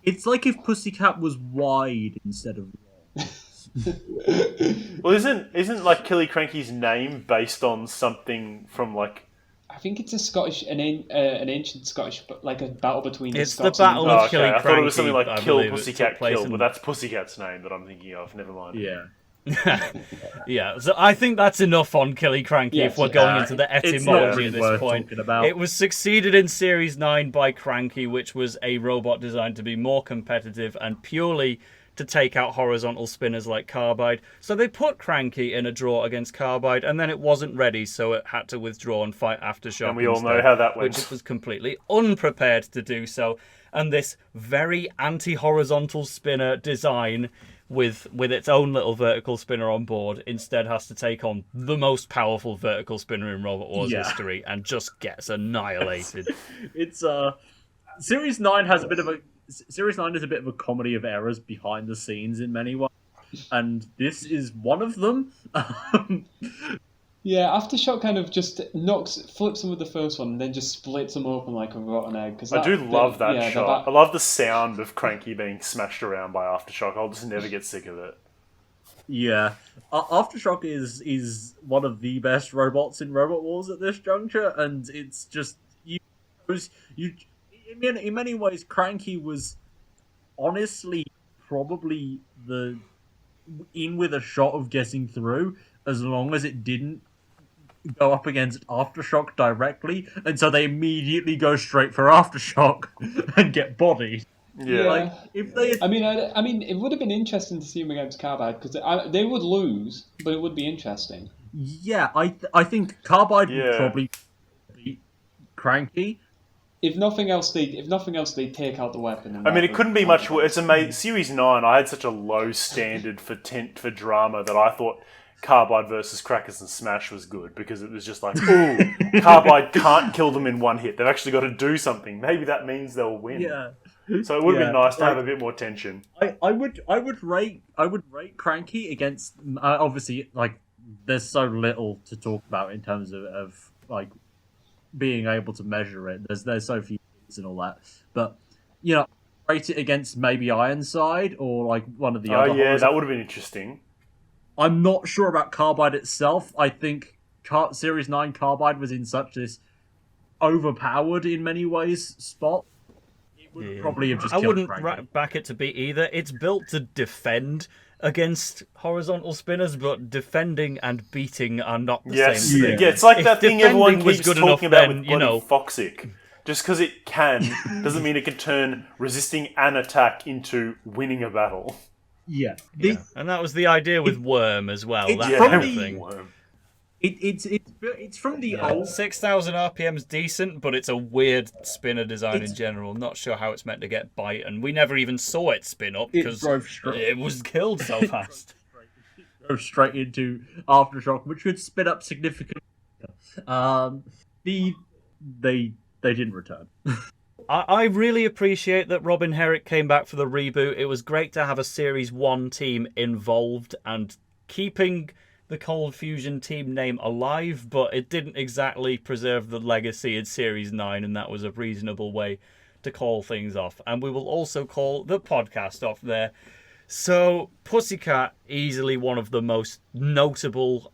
It's like if Pussycat was wide instead of long. Well, isn't like Killycranky's name based on something from like... I think it's an ancient Scottish, like a battle between it's the Scots. The battle of okay. I thought it was something like Kill believe Pussycat Kill, but that's Pussycat's name that I'm thinking of. Never mind. Yeah. Yeah, so I think that's enough on Killycranky if we're going into the etymology at this point. It was succeeded in Series 9 by Cranky, which was a robot designed to be more competitive and purely to take out horizontal spinners like Carbide. So they put Cranky in a draw against Carbide, and then it wasn't ready, so it had to withdraw and fight Aftershock. And we all know how that went. Which it was completely unprepared to do so. And this very anti-horizontal spinner design with its own little vertical spinner on board instead has to take on the most powerful vertical spinner in Robot Wars history and just gets annihilated. It's Series 9 has a bit of a comedy of errors behind the scenes in many ways, and this is one of them. Yeah, Aftershock kind of just flips them with the first one, and then just splits them open like a rotten egg. I do love that shot. I love the sound of Cranky being smashed around by Aftershock. I'll just never get sick of it. Yeah, Aftershock is one of the best robots in Robot Wars at this juncture, and it's just in many ways, Cranky was honestly probably in with a shot of getting through, as long as it didn't go up against Aftershock directly, and so they immediately go straight for Aftershock and get bodied. Yeah. Like, if they... I mean, it would have been interesting to see them against Carbide, because they would lose, but it would be interesting. Yeah, I think Carbide would probably beat Cranky. If nothing else, they take out the weapon. I mean, it couldn't be much worse. Series 9, I had such a low standard for drama that I thought Carbide versus Crackers and Smash was good, because it was just like, ooh, Carbide can't kill them in one hit. They've actually got to do something. Maybe that means they'll win. Yeah. So it would have been nice to have a bit more tension. I would rate Cranky against obviously, like, there's so little to talk about in terms of like being able to measure it. There's so few things and all that, but you know, rate it against maybe Ironside or like one of the other. Oh yeah, that would have been interesting. I'm not sure about Carbide itself. I think Series 9 Carbide was in such this overpowered in many ways spot. It would probably have just killed wouldn't back it to be either. It's built to defend against horizontal spinners, but defending and beating are not the same thing. Yeah, it's like that thing everyone keeps good talking enough, about with Foxic. Just because it can doesn't mean it can turn resisting an attack into winning a battle. Yeah. And that was the idea with Worm as well. it's That from kind of the- thing. It's from the old. 6,000 RPM's decent, but it's a weird spinner design in general. Not sure how it's meant to get bite, and we never even saw it spin up because it was killed so fast. Drove straight into Aftershock, which would spin up significantly. They didn't return. I really appreciate that Robin Herrick came back for the reboot. It was great to have a Series 1 team involved and keeping the Cold Fusion team name alive, but it didn't exactly preserve the legacy in Series 9, and that was a reasonable way to call things off. And we will also call the podcast off there. So, Pussycat, easily one of the most notable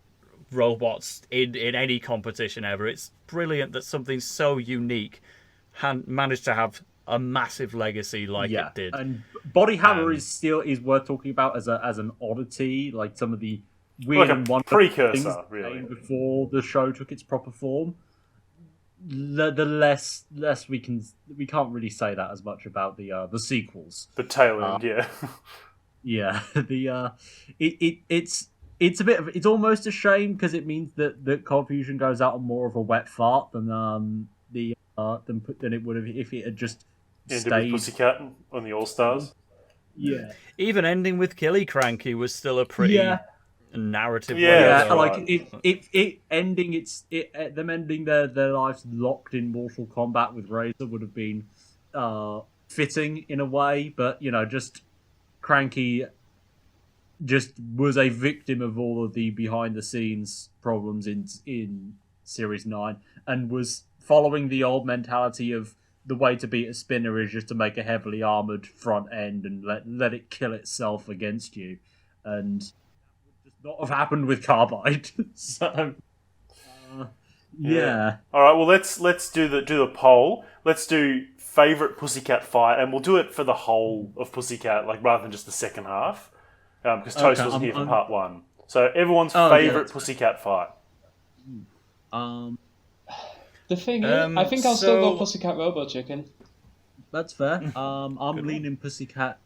robots in any competition ever. It's brilliant that something so unique managed to have a massive legacy like it did. And Body Hammer is worth talking about as an oddity, like some of the weird and wonderful precursor, things really, before the show took its proper form. The less we can't really say that as much about the sequels. The tail end, yeah. Yeah, it's a bit of, it's almost a shame because it means that Cold Fusion goes out on more of a wet fart than it would have if it had just Ended stayed. with Pussycat on the All Stars. Yeah, even ending with Killy Cranky was still a pretty narrative. Yeah, way. like them ending their lives locked in Mortal Kombat with Razor would have been fitting in a way, but just Cranky just was a victim of all of the behind the scenes problems in Series 9 and was following the old mentality of the way to beat a spinner is just to make a heavily armored front end and let it kill itself against you, and that would just not have happened with Carbide. So yeah. All right. Well, let's do the poll. Let's do favorite Pussycat fight, and we'll do it for the whole of Pussycat, like rather than just the second half, because Toast wasn't here for part 1. So everyone's favorite Pussycat fight. The thing is, I think I'll still go Pussycat Robo Chicken. That's fair. I'm leaning Pussycat,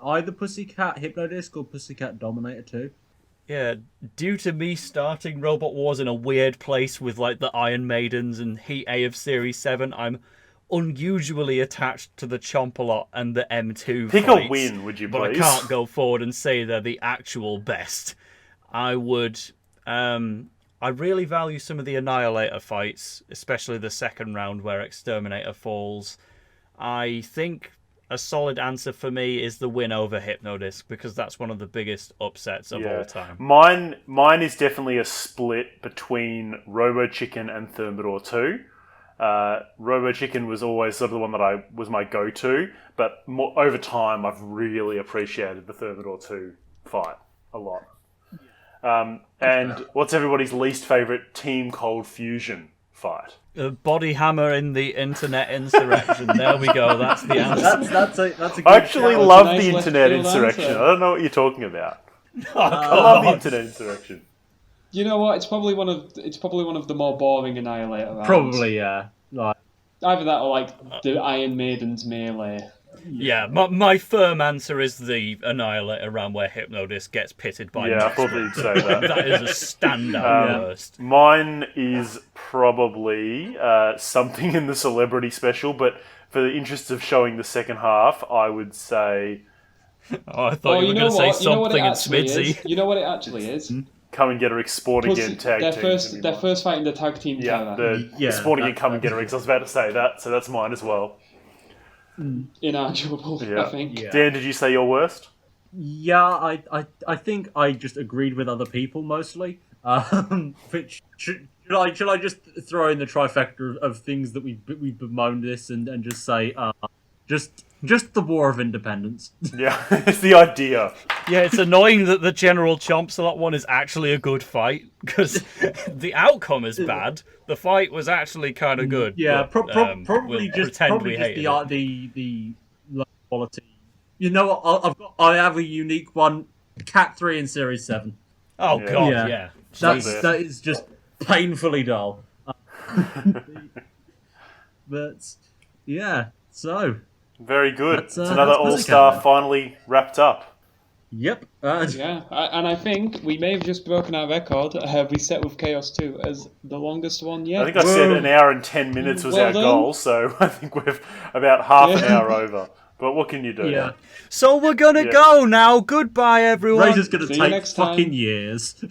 either Pussycat Hypnodisc or Pussycat Dominator 2. Yeah, due to me starting Robot Wars in a weird place with like the Iron Maidens and Heat A of Series 7, I'm unusually attached to the ChumpsLot and the M2 Pick fights, a win, would you please? but I can't go forward and say they're the actual best. I would... I really value some of the Annihilator fights, especially the second round where Exterminator falls. I think a solid answer for me is the win over Hypnodisc, because that's one of the biggest upsets of all time. Mine is definitely a split between Robo Chicken and Thermidor 2. Robo Chicken was always sort of the one that was my go-to, but over time I've really appreciated the Thermidor 2 fight a lot. And what's everybody's least favourite Team Cold Fusion fight? Body Hammer in the Internet Insurrection. There we go. That's the answer. That's a good I actually shout. love Nice the left Internet field Insurrection. answer. I don't know what you're talking about. I love the Internet Insurrection. You know what? It's probably one of the more boring Annihilator rounds. Probably, yeah. Like, Either that or like the Iron Maiden's melee. Yeah, my firm answer is the Annihilator round where Hypnodisc gets pitted by Yeah, I Nexus. thought you'd say that. That is a standout worst. Mine is probably something in the celebrity special, but for the interest of showing the second half, I would say Oh, I thought you were going to say something in Smidsy. You know what it actually is? Come and Get Her Sport Again tag their team. their first fight in the tag team Yeah, together. the Sport Again Come and Get Her, because I was about to say that, so that's mine as well. Inarguable, Yeah. I think. Yeah. Dan, did you say your worst? yeah, I think I just agreed with other people mostly. Which should I just throw in the trifecta of things that we've bemoaned this and just say just the War of Independence. Yeah, it's the idea. Yeah, it's annoying that the General ChumpsLot one is actually a good fight, because the outcome is bad. The fight was actually kind of good. Yeah, but, probably we'll just pretend we hated it. the low quality. You know what? I have a unique one. Cat 3 in Series 7. Oh Yeah. god, Yeah. yeah. That is just painfully dull. But yeah, so Very good. That's, it's another that's All-Star Pussycat, finally wrapped up. Yep. Yeah, and I think we may have just broken our record. We set with Chaos 2 as the longest one yet. I think I said an hour and 10 minutes was Well our done. goal, so I think we're about half an hour over. But what can you do? Yeah. So we're gonna go now. Goodbye, everyone. Razor's going to See you take next time. fucking years.